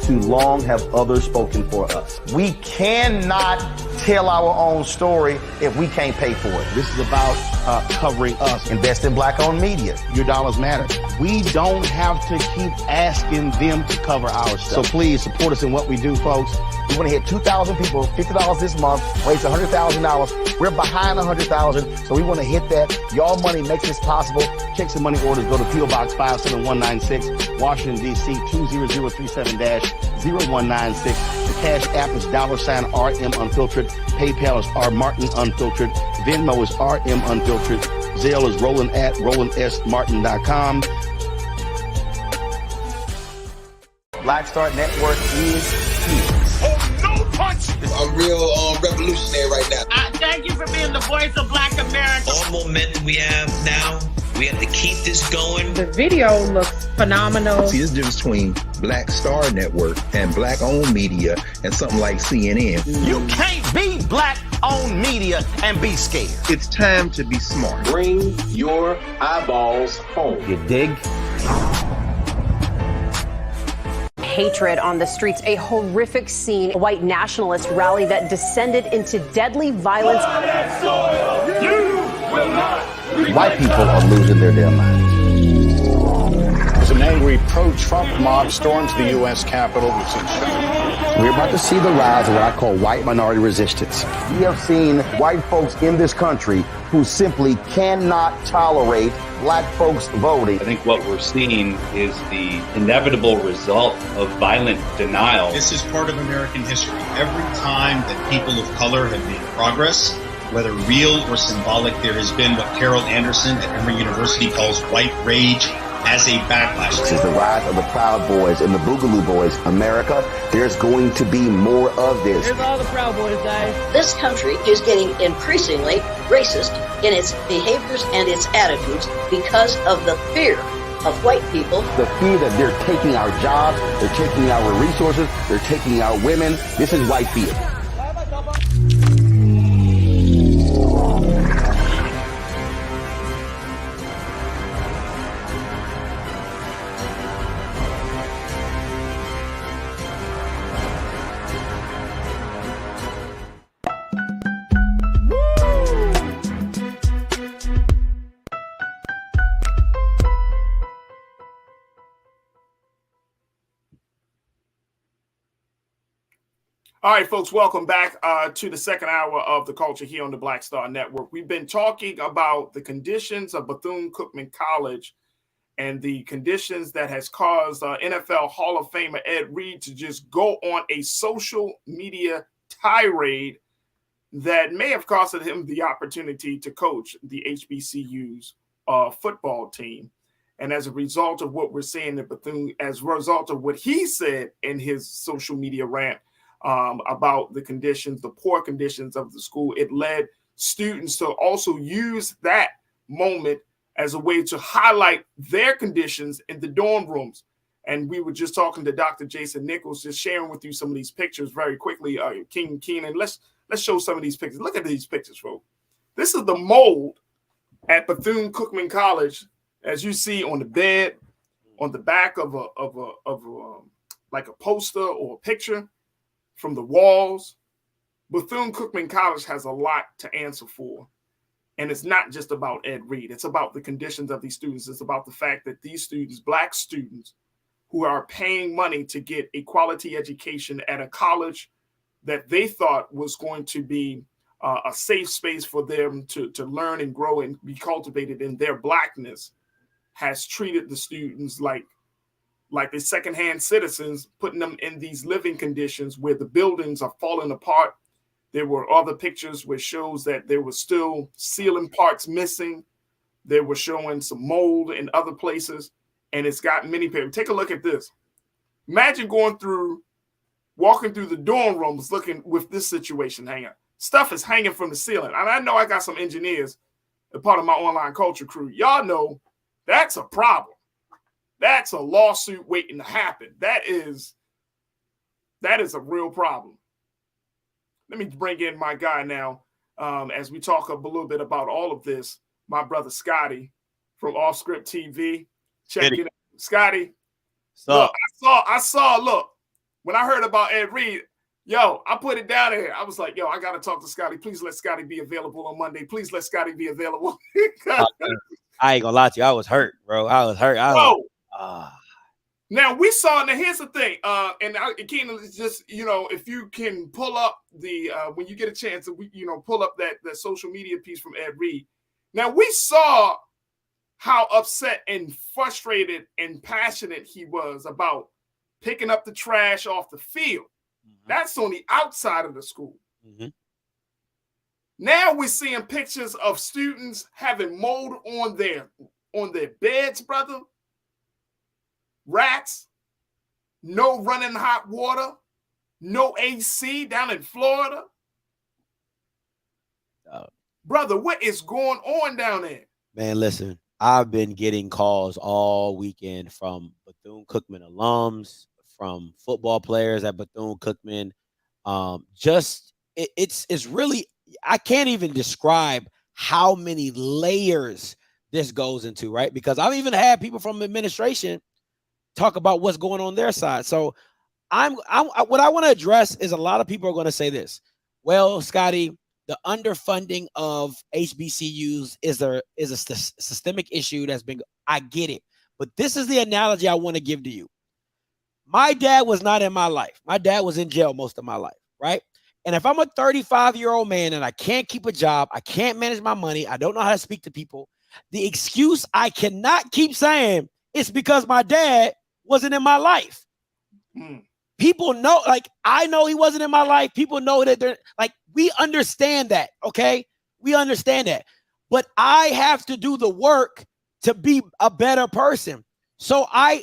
Too long have others spoken for us. We cannot tell our own story if we can't pay for it. This is about covering us. Invest in black-owned media. Your dollars matter. We don't have to keep asking them to cover our stuff. So please support us in what we do, folks. We want to hit 2,000 people, $50 this month, raise $100,000. We're behind 100,000, so we want to hit that. Y'all money makes this possible. Checks and money orders go to P.O. Box 57196, Washington, D.C. 20037-0196. The Cash App is $RM Unfiltered. PayPal is R Martin Unfiltered. Venmo is RM Unfiltered. Zelle is roland@rolandsmartin.com. Black Star Network is here. Oh, no punch! I'm real revolutionary right now. Thank you for being the voice of Black America. All momentum we have now, we have to keep this going. The video looks phenomenal. See, there's a difference between Black Star Network and black-owned media and something like CNN. You can't be black-owned media and be scared. It's time to be smart. Bring your eyeballs home. You dig? Hatred on the streets, a horrific scene, a white nationalist rally that descended into deadly violence. White people are losing their damn minds. As an angry pro-Trump mob storms the U.S. Capitol, we've seen We're about to see the rise of what I call white minority resistance. We have seen white folks in this country who simply cannot tolerate black folks voting. I think what we're seeing is the inevitable result of violent denial. This is part of American history. Every time that people of color have made progress, whether real or symbolic, there has been what Carol Anderson at Emory University calls white rage as a backlash. This is the rise of the Proud Boys and the Boogaloo Boys. America, there's going to be more of this. Here's all the Proud Boys, guys. This country is getting increasingly racist in its behaviors and its attitudes because of the fear of white people. The fear that they're taking our jobs, they're taking our resources, they're taking our women. This is white fear. All right, folks, welcome back to the second hour of The Culture here on the Black Star Network. We've been talking about the conditions of Bethune-Cookman College and the conditions that has caused NFL Hall of Famer Ed Reed to just go on a social media tirade that may have costed him the opportunity to coach the HBCU's football team. And as a result of what we're seeing in Bethune, as a result of what he said in his social media rant, about the conditions, the poor conditions of the school, it led students to also use that moment as a way to highlight their conditions in the dorm rooms. And we were just talking to Dr. Jason Nichols, just sharing with you some of these pictures very quickly. King Keenan, let's show some of these pictures. Look at these pictures, folks. This is the mold at Bethune-Cookman College, as you see on the bed, on the back of like a poster or a picture, from the walls. Bethune-Cookman College has a lot to answer for. And it's not just about Ed Reed. It's about the conditions of these students. It's about the fact that these students, Black students, who are paying money to get a quality education at a college that they thought was going to be a safe space for them to learn and grow and be cultivated in their Blackness, has treated the students like the secondhand citizens, putting them in these living conditions where the buildings are falling apart. There were other pictures which shows that there were still ceiling parts missing. They were showing some mold in other places, and it's got many people. Take a look at this. Imagine walking through the dorm rooms looking with this situation hanging. Stuff is hanging from the ceiling. And I know I got some engineers, a part of my online culture crew. Y'all know that's a problem. That's a lawsuit waiting to happen. That is a real problem. Let me bring in my guy now as we talk a little bit about all of this. My brother Scotty from Off Script TV. Check it out. Scotty. Look, I saw, look, when I heard about Ed Reed, I put it down there. I was like, I got to talk to Scotty. Please let Scotty be available on Monday. Please let Scotty be available. I ain't gonna lie to you. I was hurt, bro. I was hurt. Now we saw, now here's the thing, and Keenan, just, if you can pull up the, when you get a chance, pull up that social media piece from Ed Reed. Now we saw how upset and frustrated and passionate he was about picking up the trash off the field. Mm-hmm. That's on the outside of the school. Mm-hmm. Now we're seeing pictures of students having mold on their beds, brother. Rats, no running hot water, no AC down in Florida. Brother, what is going on down there? Man, listen, I've been getting calls all weekend from Bethune-Cookman alums, from football players at Bethune-Cookman. It's really, I can't even describe how many layers this goes into, right? Because I've even had people from administration talk about what's going on their side. So what I want to address is, a lot of people are going to say this. Well, Scotty, the underfunding of HBCUs is a systemic issue that's been, I get it. But this is the analogy I want to give to you. My dad was not in my life. My dad was in jail most of my life, right? And if I'm a 35-year-old man and I can't keep a job, I can't manage my money, I don't know how to speak to people, the excuse I cannot keep saying is because my dad wasn't in my life. People know, like, I know he wasn't in my life. People know that they're like, we understand that, okay? We understand that. But I have to do the work to be a better person. So I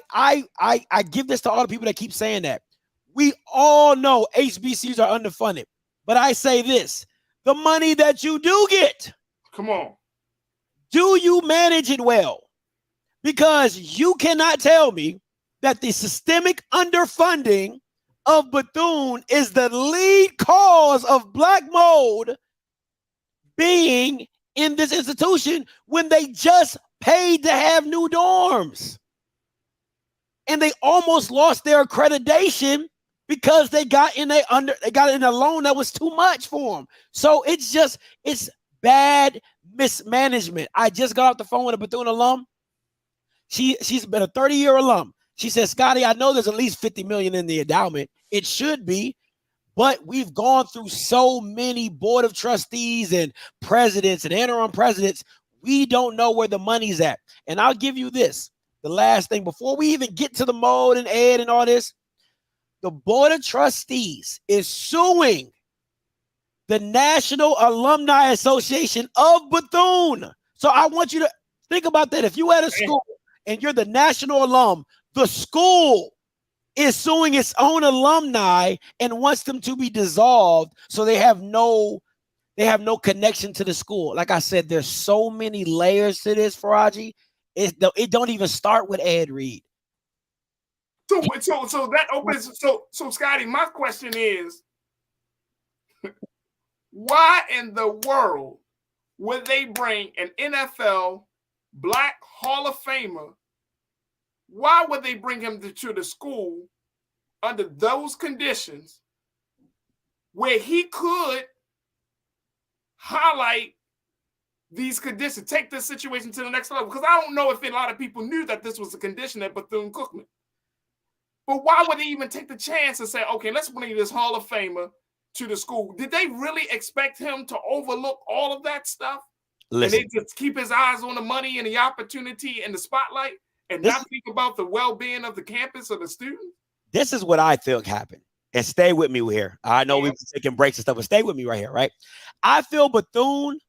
give this to all the people that keep saying that. We all know HBCUs are underfunded. But I say this, the money that you do get, come on, do you manage it well? Because you cannot tell me that the systemic underfunding of Bethune is the lead cause of Black mold being in this institution when they just paid to have new dorms. And they almost lost their accreditation because they got in a loan that was too much for them. So it's bad mismanagement. I just got off the phone with a Bethune alum. She's been a 30-year alum. She says, Scotty, I know there's at least $50 million in the endowment. It should be, but we've gone through so many board of trustees and presidents and interim presidents. We don't know where the money's at. And I'll give you this, the last thing, before we even get to the mold and Ed and all this, the board of trustees is suing the National Alumni Association of Bethune. So I want you to think about that. If you at a school and you're the national alum, the school is suing its own alumni and wants them to be dissolved so they have no They have no connection to the school. Like I said, there's so many layers to this, Faraji. It don't even start with Ed Reed. So that opens. So Scotty, my question is, why in the world would they bring an NFL Black Hall of Famer? Why would they bring him to the school under those conditions where he could highlight these conditions, take this situation to the next level? Because I don't know if a lot of people knew that this was a condition at Bethune-Cookman. But why would they even take the chance and say, okay, let's bring this Hall of Famer to the school? Did they really expect him to overlook all of that stuff? Listen, And they just keep his eyes on the money and the opportunity and the spotlight and not think about the well-being of the campus or the students? This is what I think happened. And stay with me here. I know we've been taking breaks and stuff, but stay with me right here, right? I feel Bethune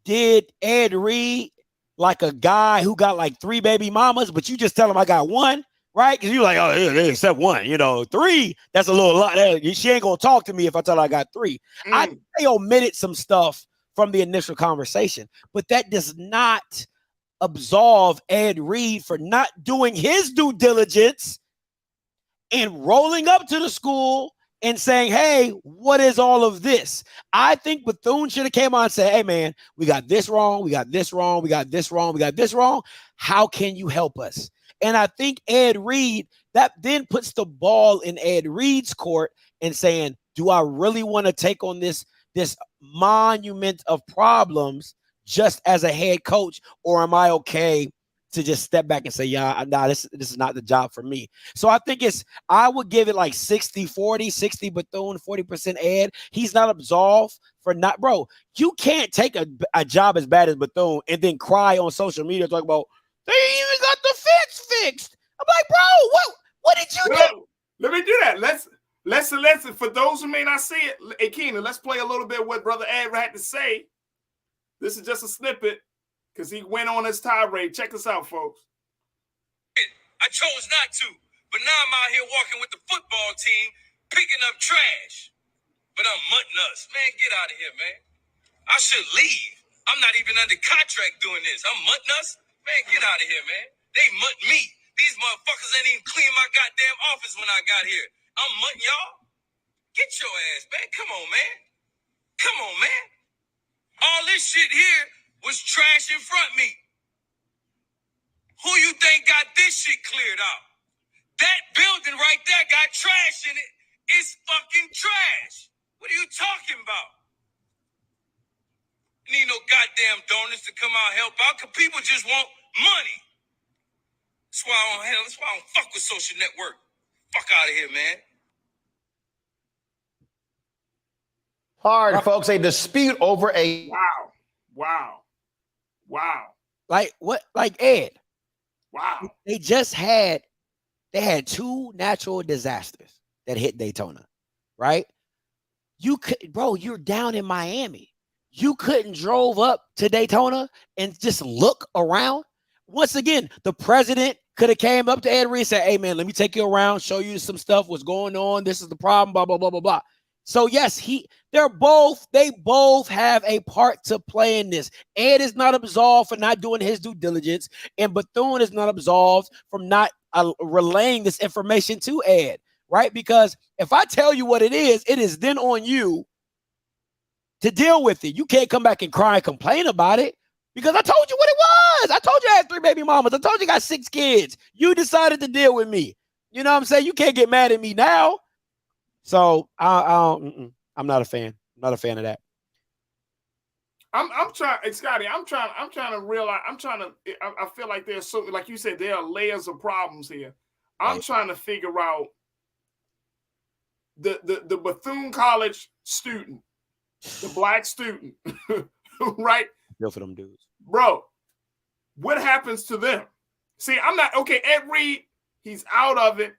did Ed Reed like a guy who got like 3 baby mamas, but you just tell him I got 1. Right? Because you're like, oh, they accept 1. 3, that's a little lot. She ain't going to talk to me if I tell her I got 3. I think they omitted some stuff from the initial conversation, but that does not absolve Ed Reed for not doing his due diligence and rolling up to the school and saying, hey, what is all of this? I think Bethune should have came on and said, hey, man, we got this wrong. We got this wrong. We got this wrong. We got this wrong. How can you help us? And I think Ed Reed, that then puts the ball in Ed Reed's court and saying, do I really want to take on this monument of problems just as a head coach, or am I okay to just step back and say, yeah, nah, this is not the job for me? So I think I would give it like 60-40, 60 Bethune, 40% Ed. He's not absolved for not, bro, you can't take a job as bad as Bethune and then cry on social media talking about, they even got the fence fixed. I'm like, bro, what did you do? Let me do that. Let's for those who may not see it, hey Keenan, let's play a little bit what Brother Ed had to say. This is just a snippet because he went on his tirade. Check this out, folks. I chose not to, but now I'm out here walking with the football team, picking up trash. But I'm mutting us. Man, get out of here, man. I should leave. I'm not even under contract doing this. I'm mutting us. Man, get out of here, man. They mutt me. These motherfuckers ain't even clean my goddamn office when I got here. I'm mutting y'all. Get your ass, man. Come on, man. Come on, man. All this shit here was trash in front of me. Who you think got this shit cleared out? That building right there got trash in it. It's fucking trash. What are you talking about? Need no goddamn donors to come out and help out, because people just want money. That's why I don't fuck with social network. Fuck out of here, man. Hard, folks. A dispute over a Wow. Like what? Like Ed. Wow. They had 2 natural disasters that hit Daytona, right? You're down in Miami. You couldn't drove up to Daytona and just look around. Once again, the president could have came up to Ed Reed and said, hey, man, let me take you around, show you some stuff, what's going on. This is the problem, blah, blah, blah, blah, blah. So, yes, they both have a part to play in this. Ed is not absolved for not doing his due diligence, and Bethune is not absolved from not relaying this information to Ed, right? Because if I tell you what it is then on you to deal with it. You can't come back and cry and complain about it because I told you what it was. I told you I had 3 baby mamas. I told you I got 6 kids. You decided to deal with me. You know what I'm saying? You can't get mad at me now. So I'm not a fan. I'm not a fan of that. I'm trying, Scotty. I'm trying to realize. I feel like there's so, like you said, there are layers of problems here. I'm trying to figure out the Bethune College student, the black student, right? Feel for them dudes, bro. What happens to them? See, I'm not okay. Ed Reed, he's out of it.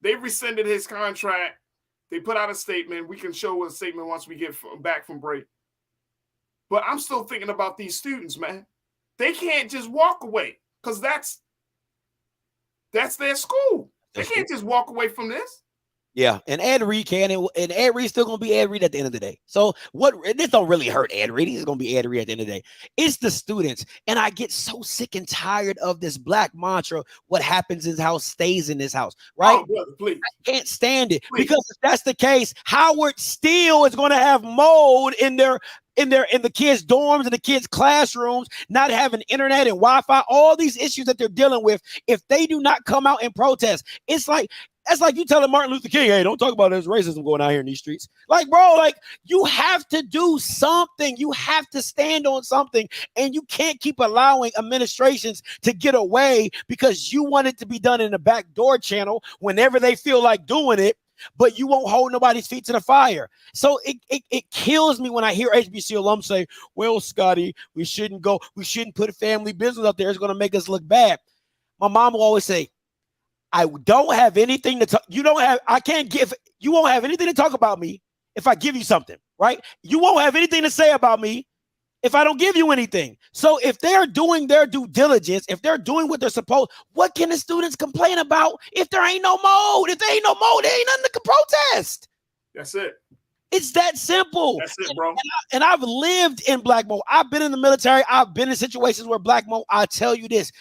They rescinded his contract. They put out a statement. We can show a statement once we get back from break. But I'm still thinking about these students, man. They can't just walk away because that's their school. They can't just walk away from this. Yeah, and Ed Reed can, and Ed Reed's still going to be Ed Reed at the end of the day. So this don't really hurt Ed Reed. He's going to be Ed Reed at the end of the day. It's the students, and I get so sick and tired of this black mantra, what happens in this house stays in this house, right? Oh, brother, please. I can't stand it, because if that's the case, Howard still is going to have mold in the kids' dorms and the kids' classrooms, not having internet and Wi-Fi, all these issues that they're dealing with. If they do not come out and protest, that's like you telling Martin Luther King, hey, don't talk about this racism going out here in these streets. Like, bro, like, you have to do something. You have to stand on something, and you can't keep allowing administrations to get away because you want it to be done in the backdoor channel whenever they feel like doing it, but you won't hold nobody's feet to the fire. So it kills me when I hear HBC alums say, well, Scotty, we shouldn't put a family business out there. It's going to make us look bad. My mom will always say, I don't have anything to talk. You won't have anything to talk about me if I give you something, right? You won't have anything to say about me if I don't give you anything. So if they're doing their due diligence, if they're doing what they're supposed, what can the students complain about if there ain't no mold? If there ain't no mold, there ain't nothing to protest. That's it. It's that simple. That's it, bro. And I've lived in black mold. I've been in the military. I've been in situations where black mold, I tell you this,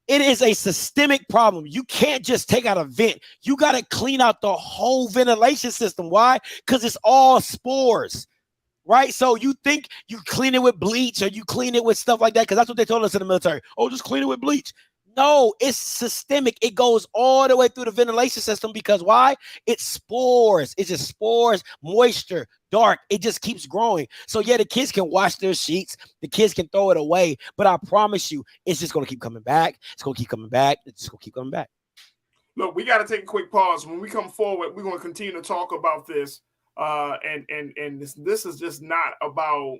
it is a systemic problem. You can't just take out a vent. You got to clean out the whole ventilation system. Why? Because it's all spores, right? So you think you clean it with bleach or you clean it with stuff like that, because that's what they told us in the military. Oh, just clean it with bleach. No, it's systemic. It goes all the way through the ventilation system, because why? It's spores. It's just spores, moisture, dark. It just keeps growing. So yeah, the kids can wash their sheets. The kids can throw it away. But I promise you, it's just going to keep coming back. It's going to keep coming back. It's just going to keep coming back. Look, we got to take a quick pause. When we come forward, we're going to continue to talk about this. And this is just not about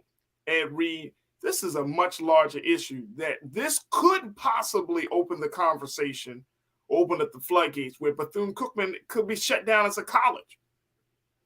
Ed Reed. This is a much larger issue that this could possibly open the conversation, open up the floodgates, where Bethune-Cookman could be shut down as a college.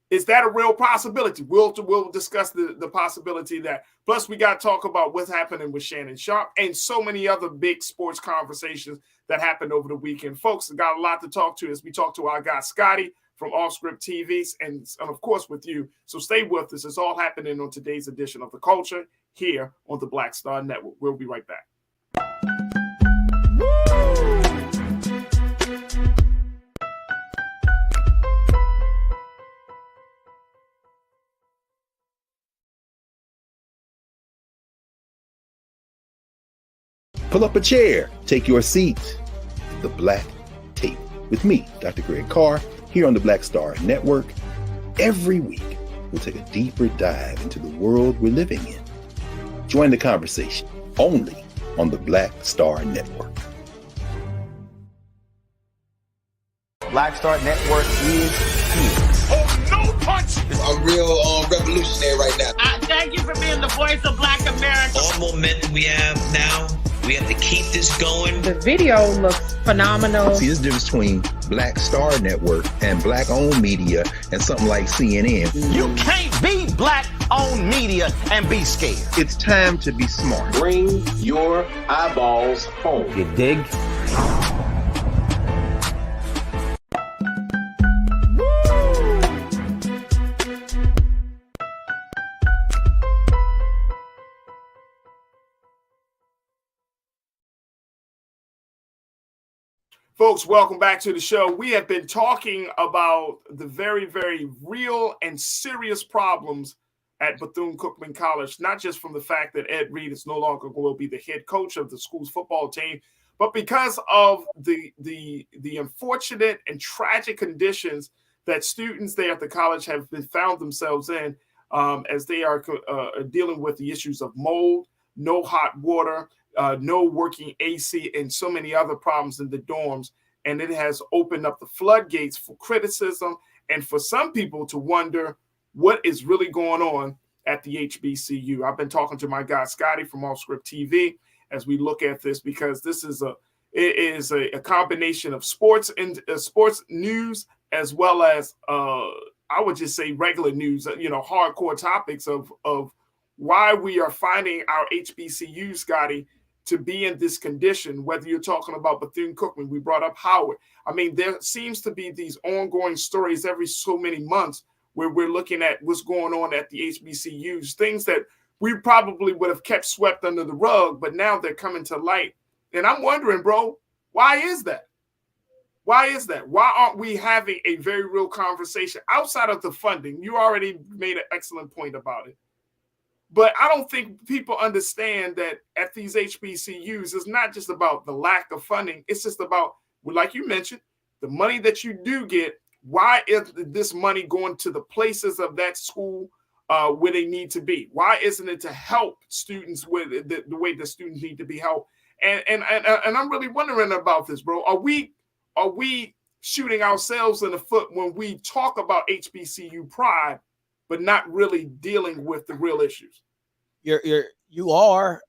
Is that a real possibility? We'll discuss the possibility of that. Plus, we got to talk about what's happening with Shannon Sharpe and so many other big sports conversations that happened over the weekend. Folks, got a lot to talk to as we talk to our guy, Scotty, from Off Script TVs, and of course with you. So stay with us. It's all happening on today's edition of The Culture here on the Black Star Network. We'll be right back. Pull up a chair, take your seat. The Black Tape with me, Dr. Greg Carr, here on the Black Star Network. Every week, we'll take a deeper dive into the world we're living in. Join the conversation only on the Black Star Network. Black Star Network is here. Oh, no punch! I'm real revolutionary right now. Thank you for being the voice of Black America. All momentum we have now, we have to keep this going. The video looks phenomenal. See, there's a difference between Black Star Network and black-owned media and something like CNN. You can't be black-owned media and be scared. It's time to be smart. Bring your eyeballs home. You dig? Folks, welcome back to the show. We have been talking about the very, very real and serious problems at Bethune-Cookman College, not just from the fact that Ed Reed is no longer going to be the head coach of the school's football team, but because of the unfortunate and tragic conditions that students there at the college have found themselves in as they are dealing with the issues of mold, no hot water, no working AC, and so many other problems in the dorms. And it has opened up the floodgates for criticism and for some people to wonder what is really going on at the HBCU. I've been talking to my guy, Scotty, from Off Script TV, as we look at this, because this is a combination of sports and sports news, as well as I would just say regular news, hardcore topics of why we are finding our HBCU, Scotty, to be in this condition, whether you're talking about Bethune-Cookman, we brought up Howard. I mean, there seems to be these ongoing stories every so many months where we're looking at what's going on at the HBCUs, things that we probably would have kept swept under the rug, but now they're coming to light. And I'm wondering, bro, why is that? Why is that? Why aren't we having a very real conversation outside of the funding? You already made an excellent point about it. But I don't think people understand that at these HBCUs, it's not just about the lack of funding. It's just about, like you mentioned, the money that you do get. Why is this money going to the places of that school where they need to be? Why isn't it to help students with the way the students need to be helped? And I'm really wondering about this, bro. Are we shooting ourselves in the foot when we talk about HBCU pride, but not really dealing with the real issues? You are,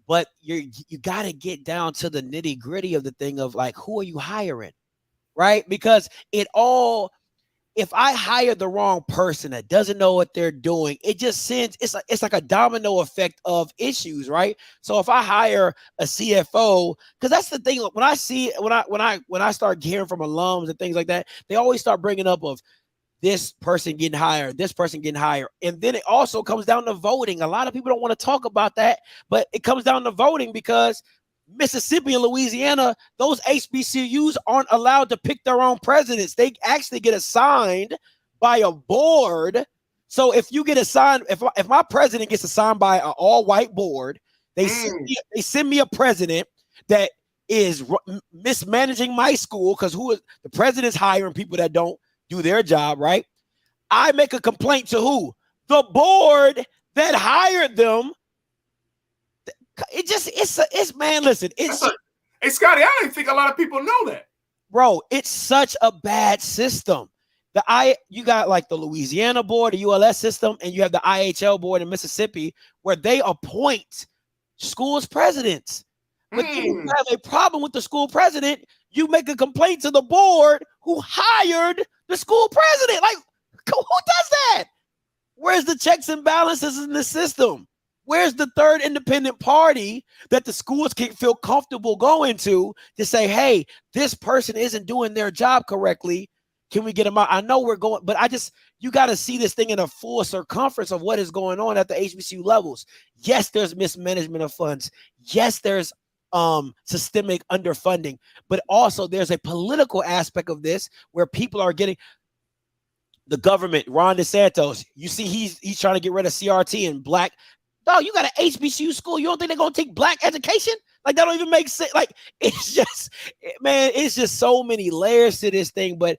but you got to get down to the nitty gritty of the thing of like, who are you hiring, right? Because if I hire the wrong person that doesn't know what they're doing, it just sends, it's like a domino effect of issues, right? So if I hire a CFO, because that's the thing, when I start hearing from alums and things like that, they always start bringing up of this person getting hired, this person getting hired. And then it also comes down to voting. A lot of people don't want to talk about that, but it comes down to voting because Mississippi and Louisiana, those HBCUs aren't allowed to pick their own presidents. They actually get assigned by a board. So if you get assigned, if my president gets assigned by an all-white board, they send me a president that is mismanaging my school because the president's hiring people that don't do their job, right? I make a complaint to who? The board that hired them. It just, man, listen. Hey, Scotty, I don't think a lot of people know that. Bro, it's such a bad system. You got like the Louisiana board, the ULS system, and you have the IHL board in Mississippi where they appoint schools presidents. But if you have a problem with the school president, you make a complaint to the board who hired the school president. Like, who does that? Where's the checks and balances in the system? Where's the third independent party that the schools can feel comfortable going to say, hey, this person isn't doing their job correctly. Can we get them out? I know we're going, but you got to see this thing in a full circumference of what is going on at the HBCU levels. Yes, there's mismanagement of funds. Yes, there's systemic underfunding, but also there's a political aspect of this where people are getting the government, Ron DeSantis, you see he's trying to get rid of CRT and black. Dog, you got an HBCU school. You don't think they're going to take black education? Like, that don't even make sense. Like, it's just, man, it's just so many layers to this thing, but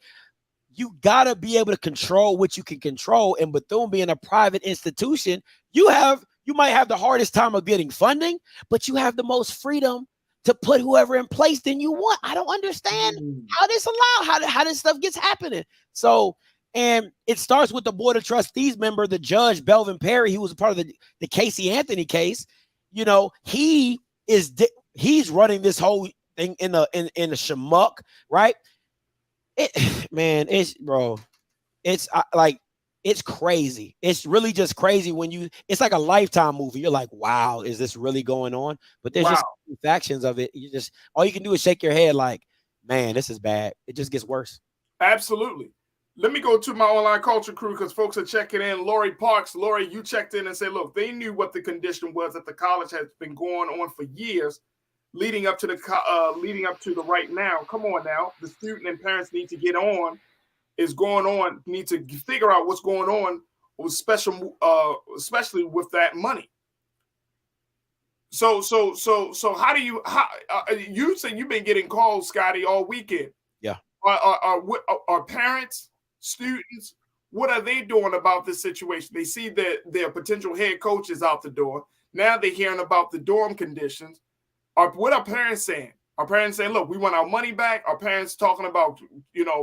you got to be able to control what you can control. And Bethune being a private institution, you might have the hardest time of getting funding, but you have the most freedom to put whoever in place than you want. I don't understand how this how this stuff gets happening. So, and it starts with the Board of Trustees member, the judge, Belvin Perry, who was a part of the Casey Anthony case. You know, he's running this whole thing in the shamuck, right? It's crazy. It's really just crazy it's like a Lifetime movie. You're like, wow, is this really going on? But there's just factions of it. All you can do is shake your head like, man, this is bad. It just gets worse. Absolutely. Let me go to my online culture crew because folks are checking in. Lori Parks, Lori, you checked in and said, look, they knew what the condition was at the college has been going on for years, leading up to the right now. Come on now, the student and parents need to get on. Need to figure out what's going on with especially with that money. So how you say you've been getting calls, Scotty, all weekend? Yeah. Are parents, students, what are they doing about this situation? They see that their potential head coach is out the door. Now they're hearing about the dorm conditions. What are parents saying? Are parents saying, look, we want our money back? Are parents talking about,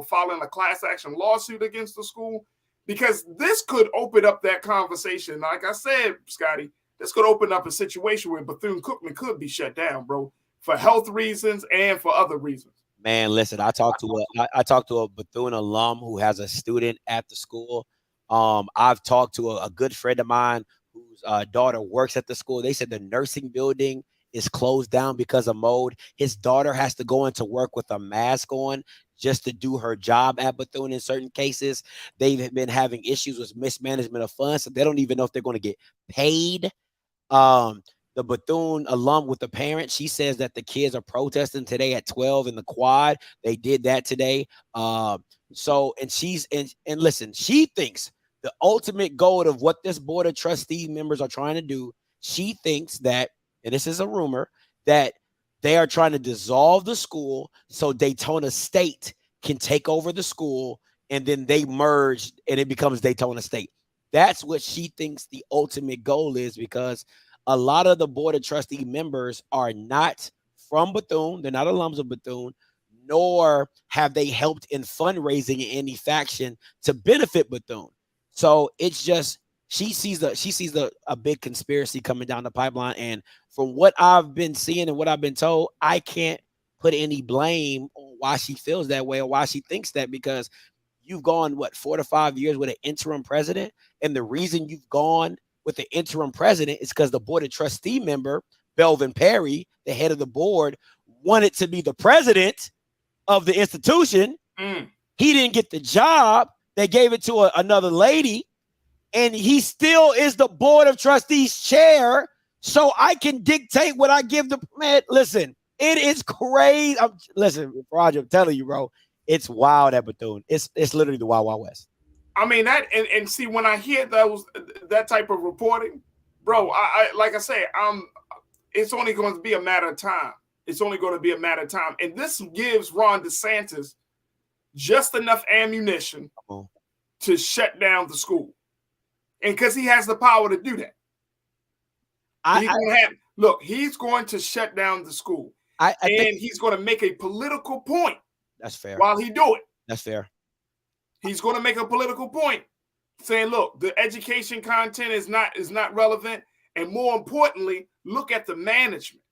filing a class action lawsuit against the school? Because this could open up that conversation. Like I said, Scotty, this could open up a situation where Bethune-Cookman could be shut down, bro, for health reasons and for other reasons. Man, listen, I talked to a Bethune alum who has a student at the school. I've talked to a good friend of mine whose daughter works at the school. They said the nursing building is closed down because of mold. His daughter has to go into work with a mask on just to do her job at Bethune in certain cases. They've been having issues with mismanagement of funds, so they don't even know if they're going to get paid. The Bethune alum with the parent, she says that the kids are protesting today at 12 in the quad. They did that today. And listen, she thinks the ultimate goal of what this board of trustee members are trying to do, she thinks that, and this is a rumor, that they are trying to dissolve the school so Daytona State can take over the school, and then they merge and it becomes Daytona State. That's what she thinks the ultimate goal is, because a lot of the board of trustee members are not from Bethune. They're not alums of Bethune, nor have they helped in fundraising in any faction to benefit Bethune. So it's just, she sees a big conspiracy coming down the pipeline. And from what I've been seeing and what I've been told, I can't put any blame on why she feels that way or why she thinks that, because you've gone, 4 to 5 years with an interim president. And the reason you've gone with the interim president is because the board of trustee member, Belvin Perry, the head of the board, wanted to be the president of the institution. He didn't get the job. They gave it to another lady, and he still is the board of trustees chair. So I can dictate what I give the man. Listen, it is crazy. Listen, Roger, I'm telling you, bro, it's wild at Bethune. It's literally the Wild Wild West. I mean, that and see, when I hear that type of reporting, bro, I like I say, it's only going to be a matter of time. It's only going to be a matter of time. And this gives Ron DeSantis just enough ammunition to shut down the school. And because he has the power to do that. He's going to shut down the school. I think he's going to make a political point. That's fair. While he do it. That's fair. He's going to make a political point saying, look, the education content is not relevant. And more importantly, look at the management.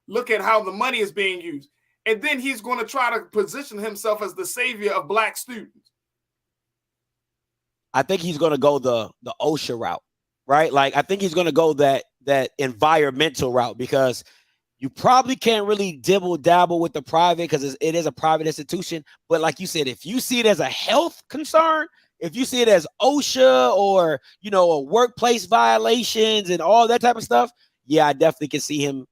Look at how the money is being used. And then he's going to try to position himself as the savior of black students. I think he's going to go the OSHA route, right? Like, I think he's going to go that environmental route, because you probably can't really dibble dabble with the private because it is a private institution. But like you said, if you see it as a health concern, if you see it as OSHA or, a workplace violations and all that type of stuff, yeah, I definitely can see him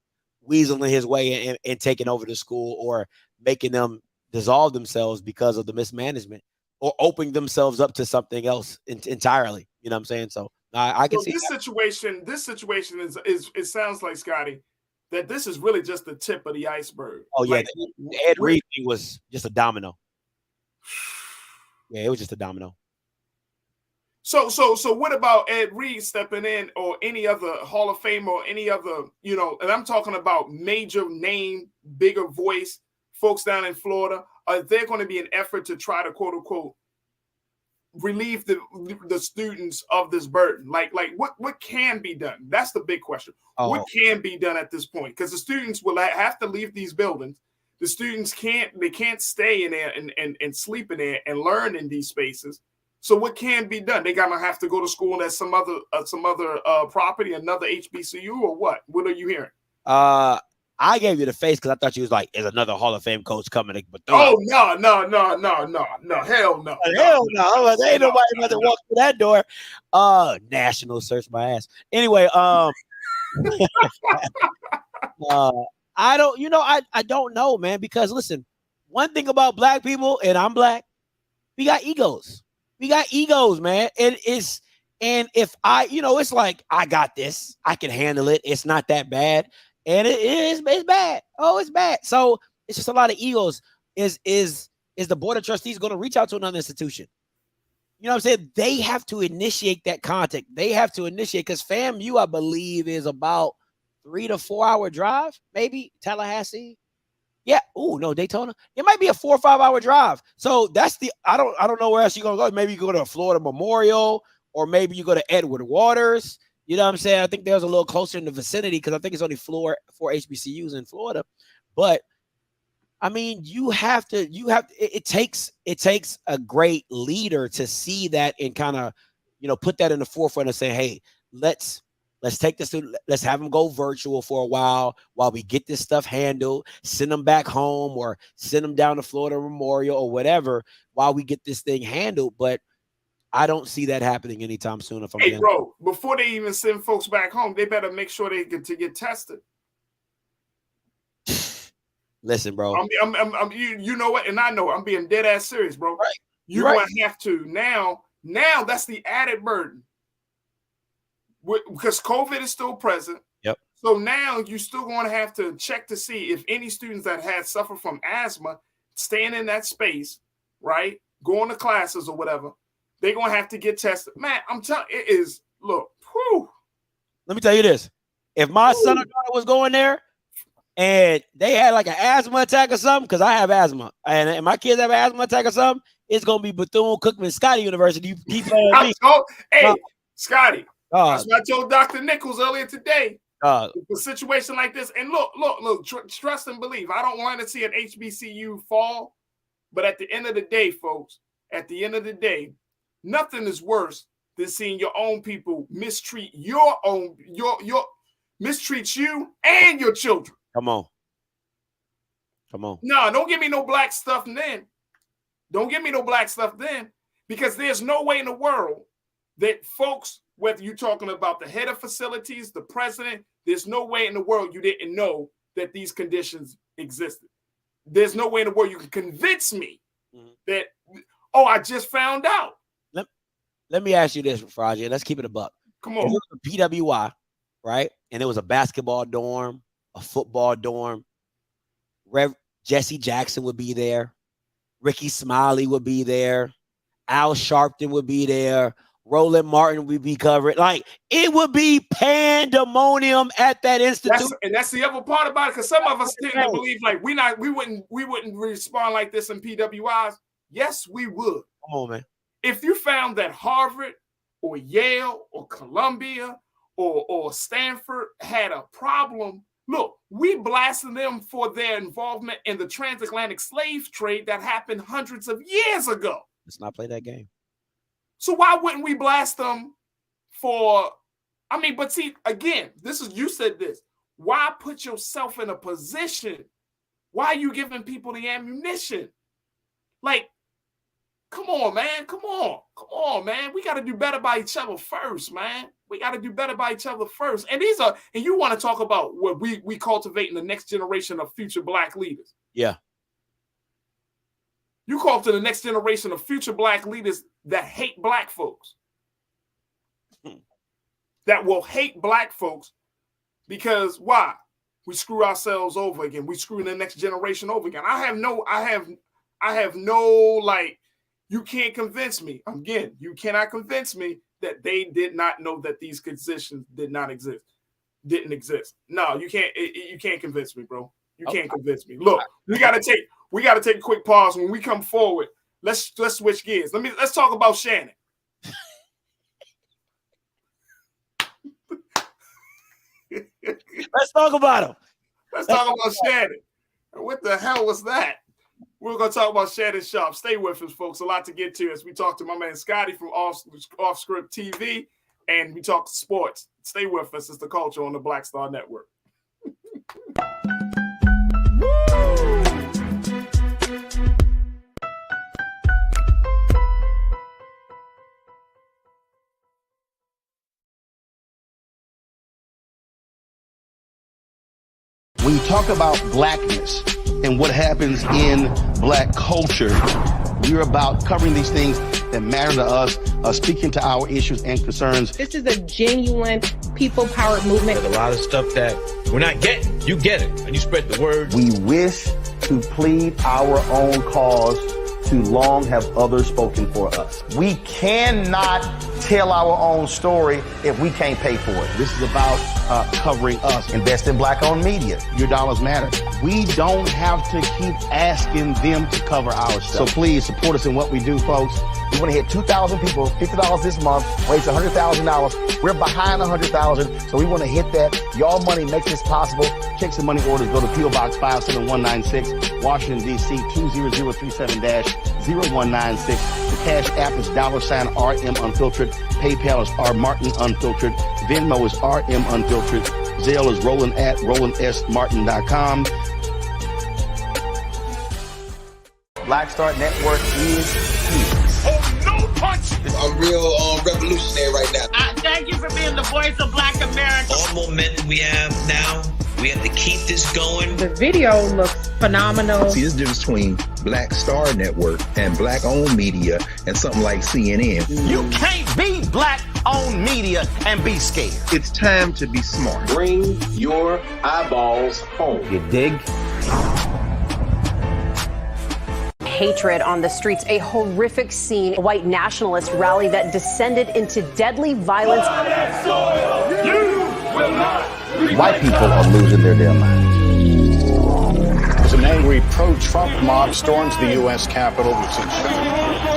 weaseling his way and taking over the school, or making them dissolve themselves because of the mismanagement, or opening themselves up to something else entirely. You know what I'm saying? So I can see this situation. This situation is it sounds like, Scotty, that this is really just the tip of the iceberg. Oh yeah, the Ed Reed thing was just a domino. Yeah, it was just a domino. So what about Ed Reed stepping in, or any other Hall of Fame, or any other, and I'm talking about major name, bigger voice folks down in Florida? Are there going to be an effort to try to, quote unquote, relieve the students of this burden? Like what can be done? That's the big question. What can be done at this point? Because the students will have to leave these buildings. The students can't stay in there and sleep in there and learn in these spaces. So what can be done? They gonna have to go to school at some other property, another HBCU, or what? What are you hearing? I gave you the face because I thought you was like, is another Hall of Fame coach coming? But no, hell no. Hell no. There ain't nobody about to walk through that door. National search my ass. Anyway, I don't know, man, because listen, one thing about black people, and I'm black, we got egos. We got egos, man. And if it's like, I got this, I can handle it. It's not that bad. And it's bad. Oh, it's bad. So it's just a lot of egos. Is the board of trustees going to reach out to another institution? You know what I'm saying? They have to initiate that contact. They have to initiate, because FAMU, I believe, is about 3 to 4 hour drive, maybe Tallahassee. Yeah. Oh, no, Daytona. It might be a 4 or 5 hour drive. So that's I don't know where else you're going to go. Maybe you go to Florida Memorial, or maybe you go to Edward Waters. You know what I'm saying? I think there's a little closer in the vicinity, because I think it's only 4 HBCUs in Florida. But I mean, it takes a great leader to see that and kind of, put that in the forefront and say, hey, let's Let's take this. Let's have them go virtual for a while we get this stuff handled. Send them back home or send them down to Florida Memorial or whatever while we get this thing handled. But I don't see that happening anytime soon. If I'm hey, bro, before they even send folks back home, they better make sure they get tested. Listen, bro. You know what? And I know I'm being dead ass serious, bro. Right. You're going to have to now. That's the added burden because COVID is still present. Yep. So now you're still going to have to check to see if any students that had suffered from asthma, staying in that space, right, going to classes or whatever, they're going to have to get tested. Man, I'm telling you, it is. Look, whew. Let me tell you this: if my son or daughter was going there, and they had like an asthma attack or something, because I have asthma, and my kids have an asthma attack or something, it's going to be Bethune-Cookman, Scotty University. Hey, Scotty, that's what I told Dr. Nichols earlier today. A situation like this, and look, trust and believe. I don't want to see an HBCU fall, but at the end of the day, folks, nothing is worse than seeing your own people mistreat mistreat you and your children. Come on. No, don't give me no black stuff then. Because there's no way in the world that folks, whether you're talking about the head of facilities, the president, there's no way in the world you didn't know that these conditions existed. There's no way in the world you can convince me that, I just found out. Let me ask you this, Fraji. Let's keep it a buck. Come on. If it was a PWI, right? And it was a basketball dorm, a football dorm. Jesse Jackson would be there. Ricky Smiley would be there. Al Sharpton would be there. Roland Martin would be covered. Like, it would be pandemonium at that institute. And that's the other part about it, because some of us tend to believe like we wouldn't respond like this in PWIs. Yes, we would. Come on, man. If you found that Harvard or Yale or Columbia or Stanford had a problem, look, we blasted them for their involvement in the transatlantic slave trade that happened hundreds of years ago. Let's not play that game. So why wouldn't we blast them for, but see, again, you said this. Why put yourself in a position? Why are you giving people the ammunition? Like, come on, man. Come on, man. We got to do better by each other first, man. And you want to talk about what we cultivating the next generation of future black leaders. Yeah. You call to the next generation of future black leaders that hate black folks. That will hate black folks because why? We screw ourselves over again. We screw the next generation over again. I have no like, you can't convince me. Again, you cannot convince me that they did not know that these conditions didn't exist. No, you can't convince me, bro. You can't convince me. Look, we gotta take a quick pause. When we come forward, let's switch gears. Let's talk about Shannon. Let's talk about him. Let's talk about Shannon. What the hell was that? We're going to talk about Shannon Sharpe. Stay with us, folks. A lot to get to as we talk to my man Scotty from Off Script TV, and we talk sports. Stay with us. It's The Culture on the Black Star Network. When you talk about blackness and what happens in black culture, we're about covering these things that matter to us, speaking to our issues and concerns. This is a genuine people-powered movement. There's a lot of stuff that we're not getting. You get it, and you spread the word. We wish to plead our own cause. Too long have others spoken for us. We cannot tell our own story if we can't pay for it. This is about covering us. Invest in black-owned media. Your dollars matter. We don't have to keep asking them to cover our stuff. So please support us in what we do, folks. We want to hit 2,000 people, $50 this month, raise $100,000. We're behind 100,000, so we want to hit that. Y'all money makes this possible. Check some money orders. Go to P.O. Box 57196, Washington, D.C. 20037- 0196. The Cash App is $RM Unfiltered. PayPal is R Martin Unfiltered. Venmo is RM Unfiltered. Zelle is Roland at RolandSMartin.com. Black Star Network is here. Oh, no punch! I'm real revolutionary right now. Thank you for being the voice of Black America. All momentum we have now, we have to keep this going. The video looks phenomenal. See, there's a difference between Black Star Network and black-owned media and something like CNN. You can't be black-owned media and be scared. It's time to be smart. Bring your eyeballs home. You dig? Hatred on the streets, a horrific scene, a white nationalist rally that descended into deadly violence. White people are losing their damn minds. As an angry pro-Trump mob storms the U.S. Capitol,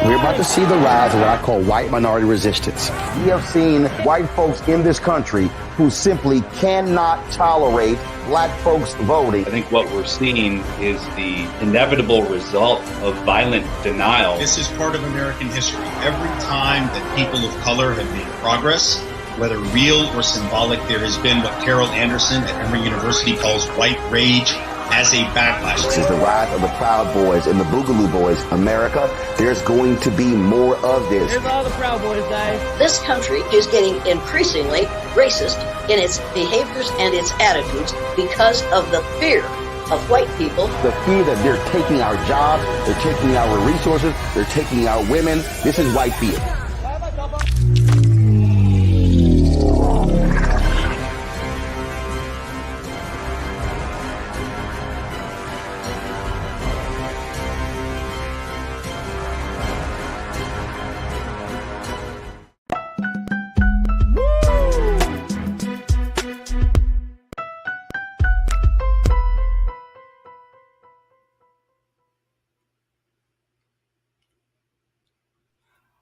we're about to see the rise of what I call white minority resistance. We have seen white folks in this country who simply cannot tolerate black folks voting. I think what we're seeing is the inevitable result of violent denial. This is part of American history. Every time that people of color have made progress, whether real or symbolic, there has been what Carol Anderson at Emory University calls white rage as a backlash. This is the rise of the Proud Boys and the Boogaloo Boys. America, there's going to be more of this. Here's all the Proud Boys, guys. This country is getting increasingly racist in its behaviors and its attitudes because of the fear of white people. The fear that they're taking our jobs, they're taking our resources, they're taking our women. This is white fear.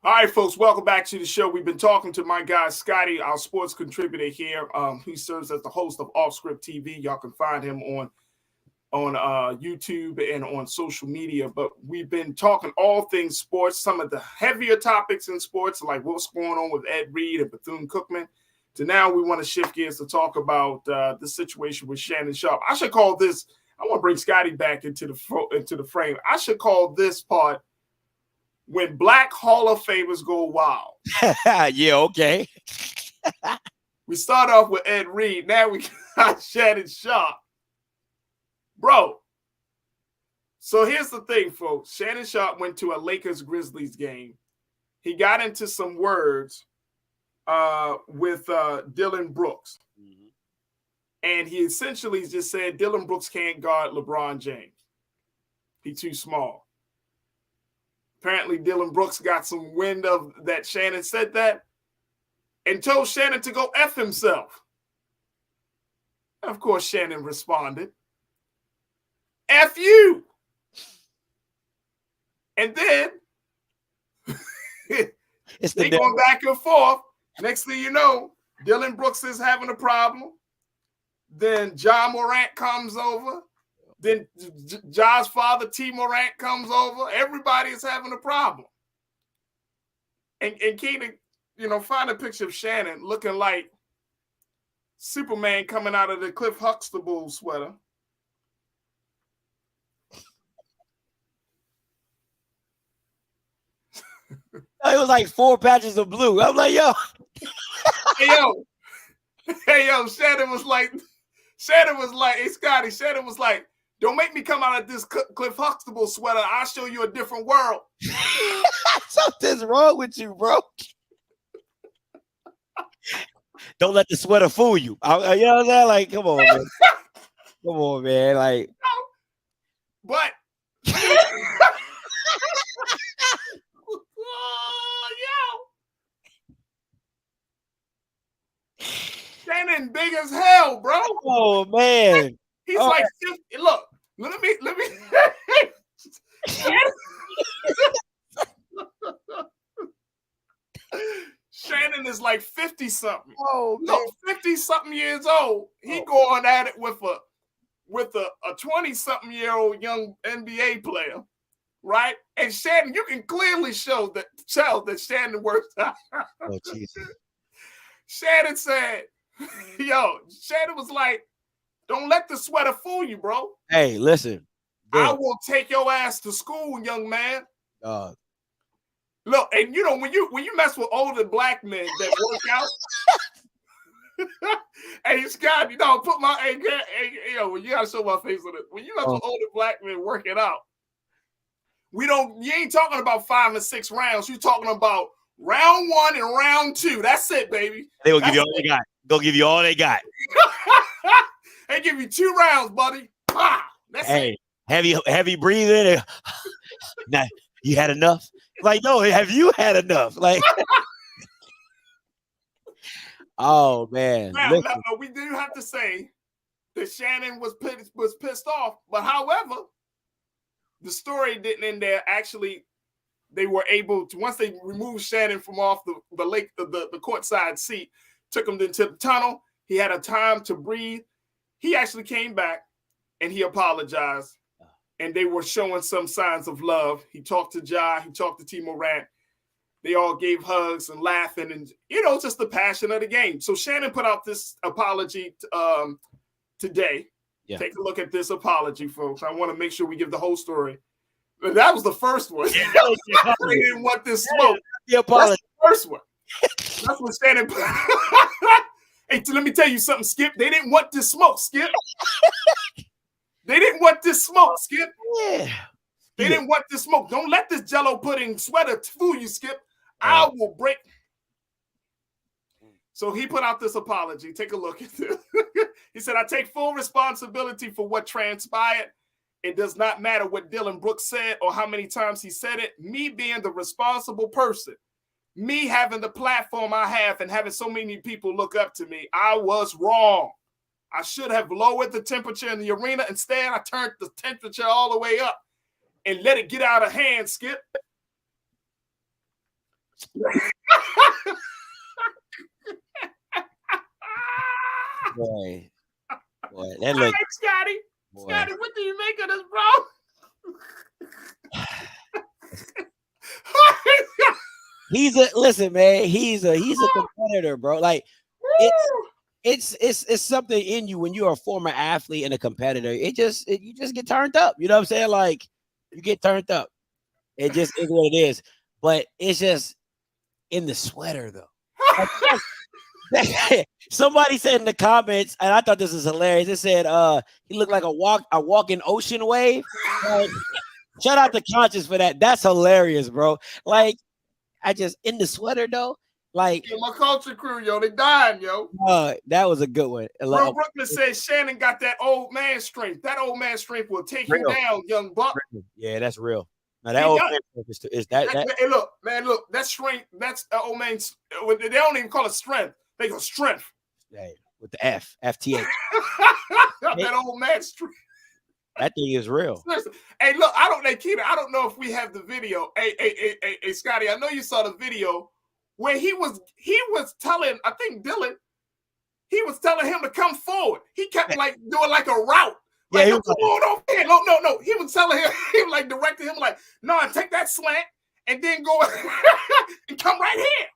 All right, folks, welcome back to the show. We've been talking to my guy, Scotty, our sports contributor here. He serves as the host of Off Script TV. Y'all can find him on YouTube and on social media. But we've been talking all things sports, some of the heavier topics in sports, like what's going on with Ed Reed and Bethune-Cookman. To now we want to shift gears to talk about the situation with Shannon Sharpe. I should call this, I want to bring Scotty back into the frame. I should call this part when Black Hall of Famers go wild. Yeah, okay. We start off with Ed Reed. Now we got Shannon Sharpe. Bro, so here's the thing, folks. Shannon Sharpe went to a Lakers-Grizzlies game. He got into some words with Dylan Brooks. Mm-hmm. And he essentially just said Dylan Brooks can't guard LeBron James. He's too small. Apparently, Dylan Brooks got some wind of that Shannon said that and told Shannon to go F himself. Of course, Shannon responded, F you. And then they going back and forth. Next thing you know, Dylan Brooks is having a problem. Then John Morant comes over. Then Ja's father, T. Morant, comes over. Everybody is having a problem. And Keenan, find a picture of Shannon looking like Superman coming out of the Cliff Huxtable sweater. It was like 4 patches of blue. I'm like, yo. Hey, yo, Shannon was like, hey, Scotty, Shannon was like, don't make me come out of this Cliff Huxtable sweater. I'll show you a different world. Something's wrong with you, bro. Don't let the sweater fool you. You know what I'm saying? Like, come on, man. Come on, man. Like, but Shannon big as hell, bro. Oh man. He's like, look, let me. Shannon is like 50-something. Oh, no, 50-something years old. He going at it with a 20-something year old young NBA player, right? And Shannon, you can clearly tell that Shannon works out. Oh, Jesus. Shannon said, Shannon was like, don't let the sweater fool you, bro. Hey, listen. I will take your ass to school, young man. Look, and when you mess with older black men that work out, hey, Scott, put my when you gotta show my face on it. When you mess with older black men working out, you ain't talking about 5 and 6 rounds. You're talking about round 1 and round 2. That's it, baby. They will give you all they got. They'll give you all they got. They give you 2 rounds, buddy. That's it. Heavy breathing. Now, you had enough? Like, no, have you had enough? Like, oh, man. Now, we do have to say that Shannon was pissed off. But, however, the story didn't end there. Actually, they were able to, once they removed Shannon from off the courtside seat, took him into the tunnel. He had a time to breathe. He actually came back and he apologized. And they were showing some signs of love. He talked to Ja. He talked to T. Morant. They all gave hugs and laughing and, just the passion of the game. So Shannon put out this apology today. Yeah. Take a look at this apology, folks. I want to make sure we give the whole story. But that was the first one. Yeah, they didn't want this smoke. That's the first one. That's what Shannon put. Hey, let me tell you something, Skip. They didn't want this smoke, Skip. They didn't want this smoke, Skip. Yeah. They didn't want this smoke. Don't let this Jello pudding sweater fool you, Skip. I will break. So he put out this apology. Take a look at this. He said, I take full responsibility for what transpired. It does not matter what Dylan Brooks said or how many times he said it. Me being the responsible person, me having the platform I have and having so many people look up to me, I was wrong. I should have lowered the temperature in the arena. Instead, I turned the temperature all the way up and let it get out of hand, Skip. Boy, that looks. Right, Scotty. Boy. Scotty, what do you make of this, bro? Listen, man. He's a competitor, bro. Like it's something in you when you're a former athlete and a competitor. You just get turned up. You know what I'm saying? Like you get turned up. It just is what it is. But it's just in the sweater, though. Somebody said in the comments, and I thought this was hilarious. It said he looked like a walking ocean wave. Like, shout out to Conscious for that. That's hilarious, bro. Like, I just in the sweater though. Like my culture crew, yo, they dying, yo. That was a good one. Real Brooklyn says Shannon got that old man strength. That old man strength will take you down, young buck. Yeah, that's real. Now that old man is that. Hey, look, man, that strength. That's old man. They don't even call it strength. They go strength. Hey, with the FTH. That old man strength. That thing is real. Hey, look, I don't know if we have the video. Hey, Scotty, I know you saw the video where he was telling, I think Dylan, he was telling him to come forward. He kept like doing like a route. Like, yeah, come on over here. No. He was telling him, he was like directing him like, no, take that slant and then go and come right here.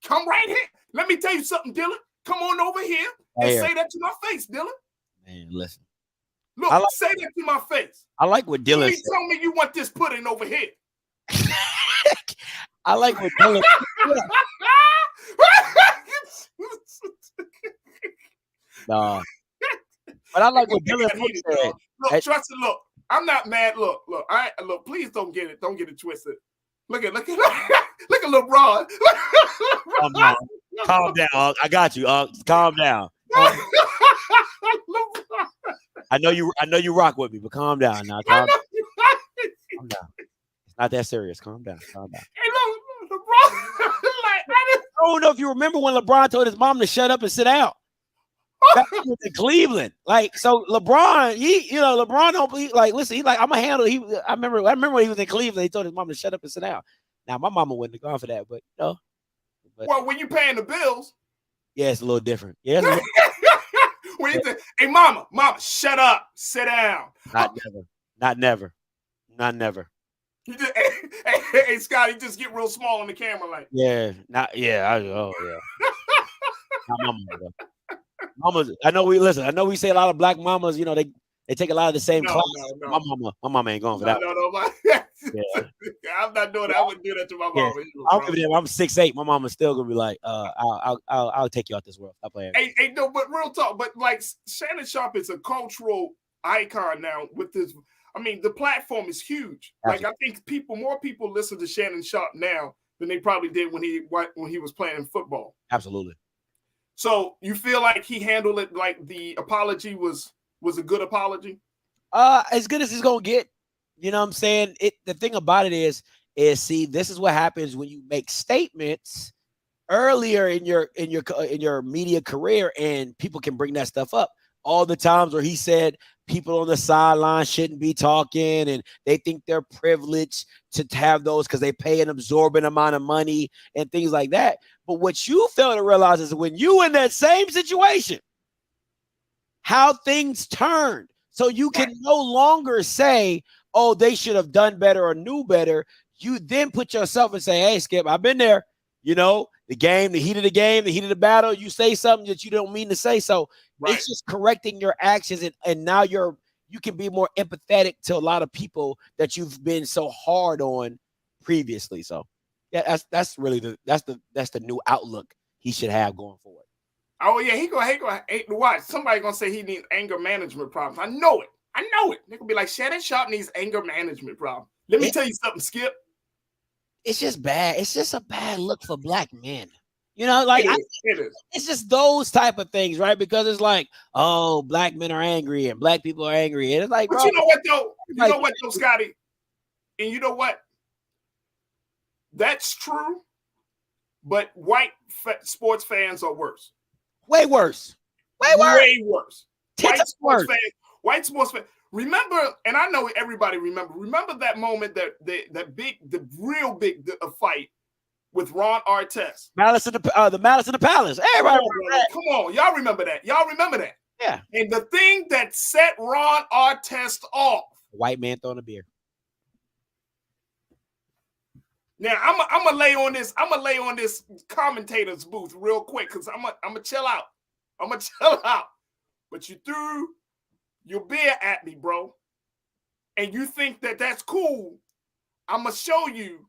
Come right here. Let me tell you something, Dylan. Come on over here and say that to my face, Dylan. Man, listen. Look, say that to my face. I like what Dylan said. Tell me you want this pudding over here. I like what Dylan Nah. But I like what Dylan said. Look, trust it. Look, I'm not mad. Look. Please don't get it twisted. Look at LeBron. Calm down. I got you. Calm down. I know you rock with me, but calm down now. Calm down. It's not that serious. Calm down. Hey, look, LeBron. I don't know if you remember when LeBron told his mom to shut up and sit down. That was in Cleveland. Like, so LeBron, LeBron don't believe, like, listen, he's like, I'm gonna handle. I remember when he was in Cleveland, he told his mom to shut up and sit down. Now my mama wouldn't have gone for that, but no. Well, when you paying the bills, yeah, it's a little different. Yeah. When you say, hey, mama, shut up, sit down. Not never. You just, hey, Scott, you just get real small on the camera, like. Yeah, not yeah. Oh yeah. Not my mama, though. Mamas, I know we say a lot of black mamas, they take a lot of the same class. No. My mama ain't going for that. No. I'm not doing that. I wouldn't do that to my mama. Yeah. I'm 6'8". My mama's still gonna be like, I'll take you out this world. Stop playing. Hey, no, but real talk. But like Shannon Sharpe is a cultural icon now with this. I mean, the platform is huge. Absolutely. Like I think more people listen to Shannon Sharpe now than they probably did when he was playing football. Absolutely. So you feel like he handled it like the apology was a good apology? As good as it's gonna get. You know what I'm saying? The thing about it is see, this is what happens when you make statements earlier in your media career, and people can bring that stuff up. All the times where he said people on the sideline shouldn't be talking, and they think they're privileged to have those because they pay an absorbent amount of money and things like that. But what you fail to realize is when you in that same situation, how things turned. So you can no longer say, oh, they should have done better or knew better. You then put yourself and say, hey, Skip, I've been there. The heat of the battle, you say something that you don't mean to say. So it's just correcting your actions. And now you can be more empathetic to a lot of people that you've been so hard on previously. So yeah, that's really the new outlook he should have going forward. Oh yeah, he go watch. Somebody gonna say he needs anger management problems. I know it. They're gonna be like, Shannon Sharpe needs anger management problems. Let me tell you something, Skip. It's just bad. It's just a bad look for black men. It's just those type of things, right? Because it's like, oh, black men are angry and black people are angry. And it's like, but bro, you know what though, Scotty? And you know what? That's true. But white sports fans are worse. Way worse. Way worse. White sports fans. Remember, and I know everybody remember that moment that the real big fight with Ron Artest. Malice in the Palace. Everybody come on. Y'all remember that. Yeah. And the thing that set Ron Artest off. White man throwing a beer. Now I'm gonna lay on this commentator's booth real quick because I'm gonna chill out. But you threw your beer at me, bro, and you think that that's cool. I'm gonna show you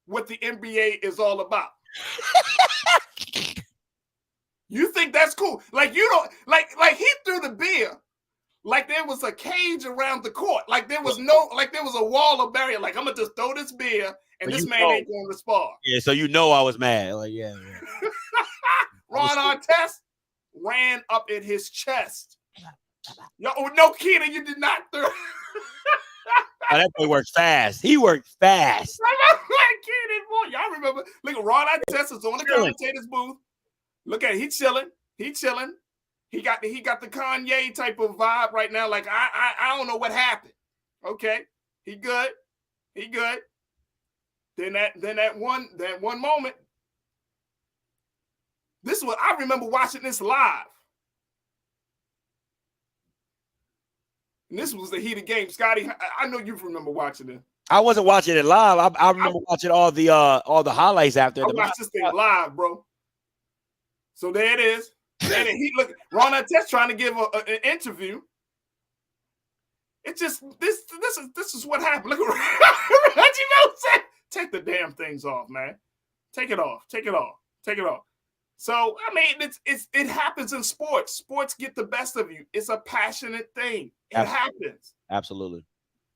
what the NBA is all about. You think that's cool? Like you don't like he threw the beer like there was a cage around the court, like there was a wall of barrier. Like I'm gonna just throw this beer. And this man ain't going to respond. Yeah, so I was mad. Like, yeah. Ron Artest ran up in his chest. No kidding, you did not throw. That boy works fast. He worked fast. I'm not kidding, boy. Y'all remember? Look at Ron Artest is on the commentator's booth. Look at it. He chilling. He got the Kanye type of vibe right now. Like I don't know what happened. Okay, he good. Then that one moment. This is what I remember watching this live. And this was the heat of game. Scotty, I know you remember watching it. I wasn't watching it live. I remember watching all the highlights after. I watched this thing live, bro. So there it is. And he look Ron Artest trying to give an interview. It's just this is what happened. Look at take the damn things off, man. Take it off. So I mean, it happens in sports. Sports get the best of you. It's a passionate thing. It happens. Absolutely.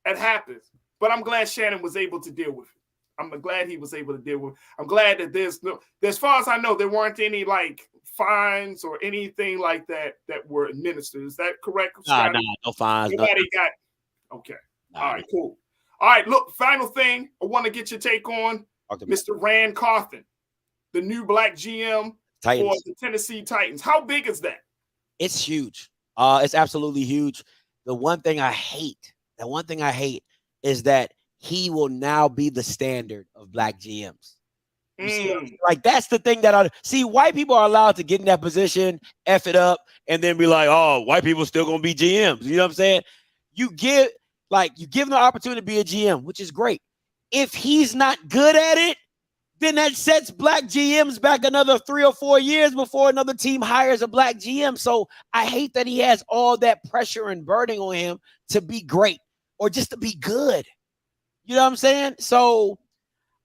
It happens. But I'm glad Shannon was able to deal with it. I'm glad he was able to deal with it. I'm glad that as far as I know, there weren't any like fines or anything like that were administered. Is that correct? Nah, no fines. Nobody got. Okay. All right, cool. All right, look, final thing I want to get your take on Mr. Rand Carthen, the new black GM for the Tennessee Titans. How big is that? It's huge. It's absolutely huge. The one thing I hate is that he will now be the standard of black GMs. Like that's the thing that I see. White people are allowed to get in that position, F it up, and then be like, oh, white people still gonna be GMs. You know what I'm saying? You give them the opportunity to be a GM, which is great. if he's not good at it, then that sets black GMs back another 3 or 4 years before another team hires a black GM. So I hate that he has all that pressure and burden on him to be great or just to be good. You know what I'm saying? So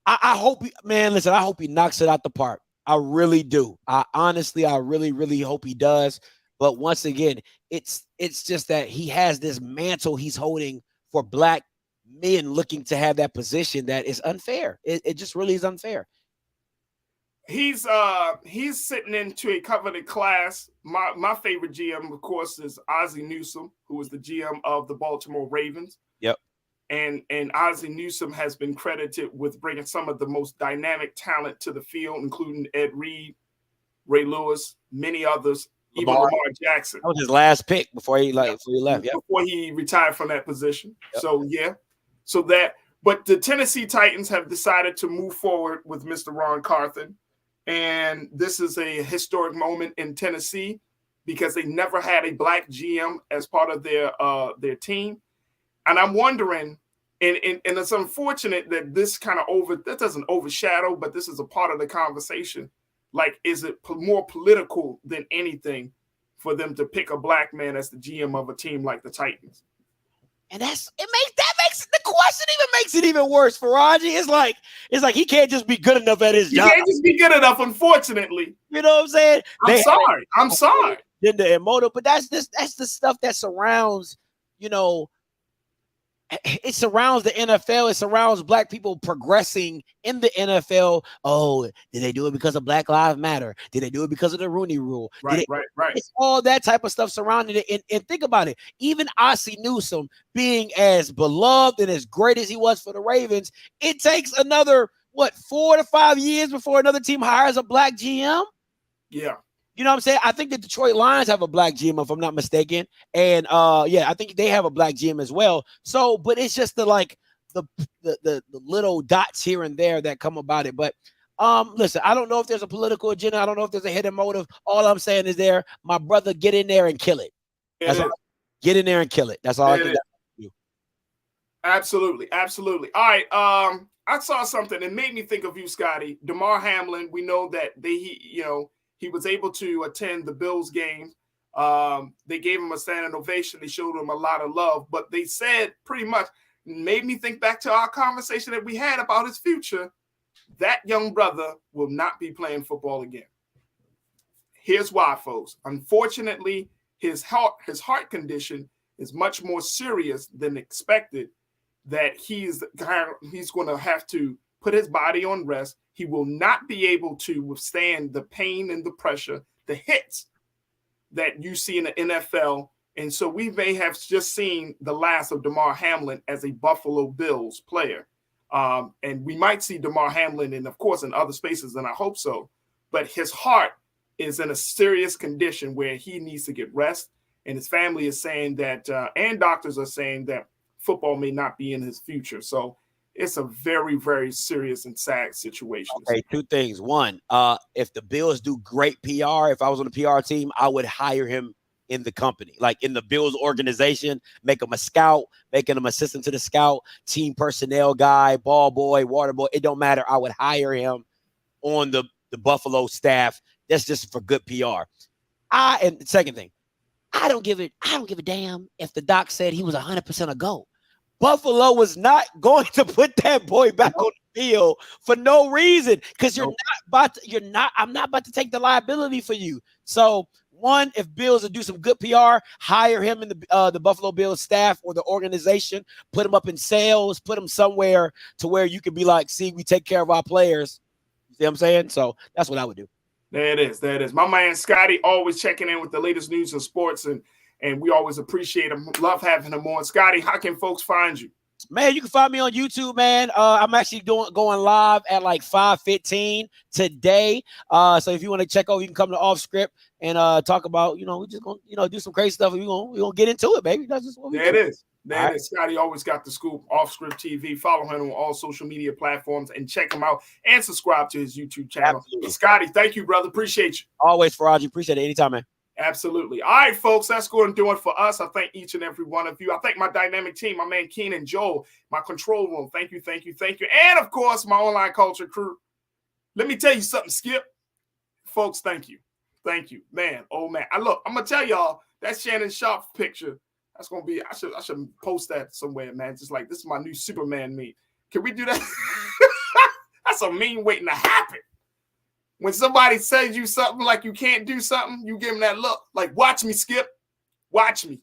I hope listen, I hope he knocks it out the park. I really do. I really, really hope he does. But once again, it's just that he has this mantle he's holding for black men looking to have that position that is unfair. It just really is unfair. He's sitting into a coveted class. My favorite GM, of course, is Ozzie Newsome, who is the GM of the Baltimore Ravens. Yep. And Ozzie Newsome has been credited with bringing some of the most dynamic talent to the field, including Ed Reed, Ray Lewis, many others, even Lamar Jackson. That was his last pick before he left. Yep. Before he retired from that position. Yep. But the Tennessee Titans have decided to move forward with Mr. Ron Carthon. And this is a historic moment in Tennessee because they never had a black GM as part of their team. And I'm wondering, and it's unfortunate that this that doesn't overshadow, but this is a part of the conversation. Like, is it more political than anything for them to pick a black man as the GM of a team like the Titans? And that makes the question makes it even worse for Raji. It's like he can't just be good enough at his job. He can't just be good enough, unfortunately. You know what I'm saying? I'm sorry. Gender and motive, but that's the stuff that surrounds, it surrounds the NFL. It surrounds black people progressing in the NFL. Oh, did they do it because of Black Lives Matter? Did they do it because of the Rooney Rule? Right. It's all that type of stuff surrounding it. And think about it. Even Ozzie Newsome being as beloved and as great as he was for the Ravens, it takes another, 4 to 5 years before another team hires a black GM? Yeah. You know what I'm saying? I think the Detroit Lions have a black GM, if I'm not mistaken. And I think they have a black GM as well. So, but it's just the little dots here and there that come about it. But listen, I don't know if there's a political agenda. I don't know if there's a hidden motive. All I'm saying is my brother, get in there and kill it. Get in there and kill it. That's all I can do. Absolutely. All right. I saw something that made me think of you, Scotty. Damar Hamlin. We know that he was able to attend the Bills game. They gave him a standing ovation. They showed him a lot of love, but they said pretty much, made me think back to our conversation that we had about his future. That young brother will not be playing football again. Here's why, folks. Unfortunately, his heart condition is much more serious than expected, that he's going to have to put his body on rest. He will not be able to withstand the pain and the pressure, the hits that you see in the NFL. And so we may have just seen the last of Damar Hamlin as a Buffalo Bills player. And we might see Damar Hamlin in other spaces, and I hope so. But his heart is in a serious condition where he needs to get rest. And his family is saying that, and doctors are saying that football may not be in his future. So it's a very, very serious and sad situation. Okay, two things. One, if the Bills do great PR, if I was on the PR team, I would hire him in the company, like in the Bills organization, make him a scout, making him assistant to the scout, team personnel guy, ball boy, water boy. It don't matter. I would hire him on the Buffalo staff. That's just for good PR. And the second thing, I don't give a damn if the doc said he was 100% a go. Buffalo was not going to put that boy back on the field for no reason, because I'm not about to take the liability for you. So one, if Bills will do some good PR, hire him in the Buffalo Bills staff or the organization, put him up in sales, put him somewhere to where you can be like, see, we take care of our players. You see what I'm saying? So that's what I would do. There it is. My man Scotty always checking in with the latest news in sports, and we always appreciate him. Love having him on. Scotty, how can folks find you? Man, you can find me on YouTube, man. I'm actually going live at like 5:15 today. So if you want to check over, you can come to Off Script and talk about, we just gonna, do some crazy stuff. We're gonna get into it, baby. That's just what we do. There it is. Scotty always got the scoop. Off Script TV. Follow him on all social media platforms and check him out and subscribe to his YouTube channel. Absolutely. Scotty, thank you, brother. Appreciate you. Always, Faraji. Appreciate it. Anytime, man. Absolutely. All right, folks, that's going to do it for us. I thank each and every one of you. I thank my dynamic team, my man Keenan, Joel, my control room. Thank you, thank you, thank you. And, of course, my online culture crew. Let me tell you something, Skip. Folks, thank you. Thank you. Man, oh, man. I'm going to tell y'all, that Shannon Sharpe picture, that's going to be, I should post that somewhere, man. Just like, this is my new Superman meme. Can we do that? That's a meme waiting to happen. When somebody says you something like you can't do something, you give them that look. Like, watch me, Skip. Watch me.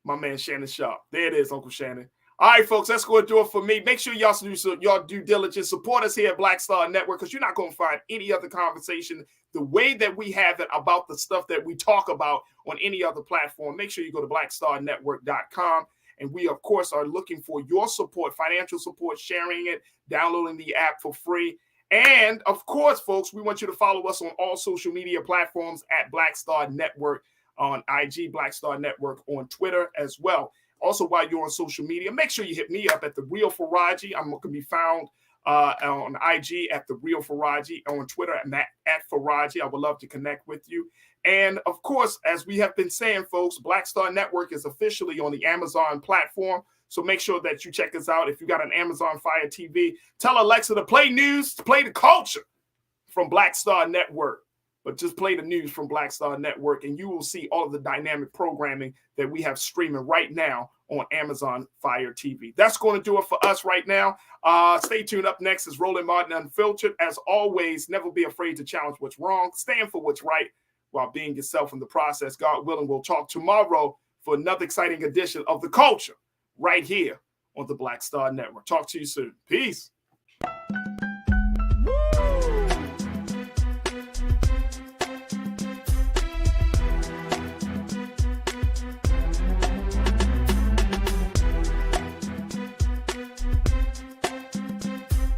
My man Shannon Sharpe. There it is, Uncle Shannon. All right, folks, that's going to do it for me. Make sure y'all do y'all due diligence. Support us here at Black Star Network, because you're not going to find any other conversation the way that we have it about the stuff that we talk about on any other platform. Make sure you go to blackstarnetwork.com. And we, of course, are looking for your support, financial support, sharing it, downloading the app for free. And, of course, folks, we want you to follow us on all social media platforms at Black Star Network on IG, Black Star Network on Twitter as well. Also, while you're on social media, make sure you hit me up at The Real Faraji. I'm going to be found on IG at The Real Faraji, on Twitter at Faraji. I would love to connect with you. And, of course, as we have been saying, folks, Black Star Network is officially on the Amazon platform. So make sure that you check us out. If you got an Amazon Fire TV, tell Alexa to play news, to play the culture from Black Star Network. But just play the news from Black Star Network, and you will see all of the dynamic programming that we have streaming right now on Amazon Fire TV. That's going to do it for us right now. Stay tuned. Up next is Roland Martin Unfiltered. As always, never be afraid to challenge what's wrong. Stand for what's right while being yourself in the process. God willing, we'll talk tomorrow for another exciting edition of The Culture right here on the Black Star Network. Talk to you soon. Peace.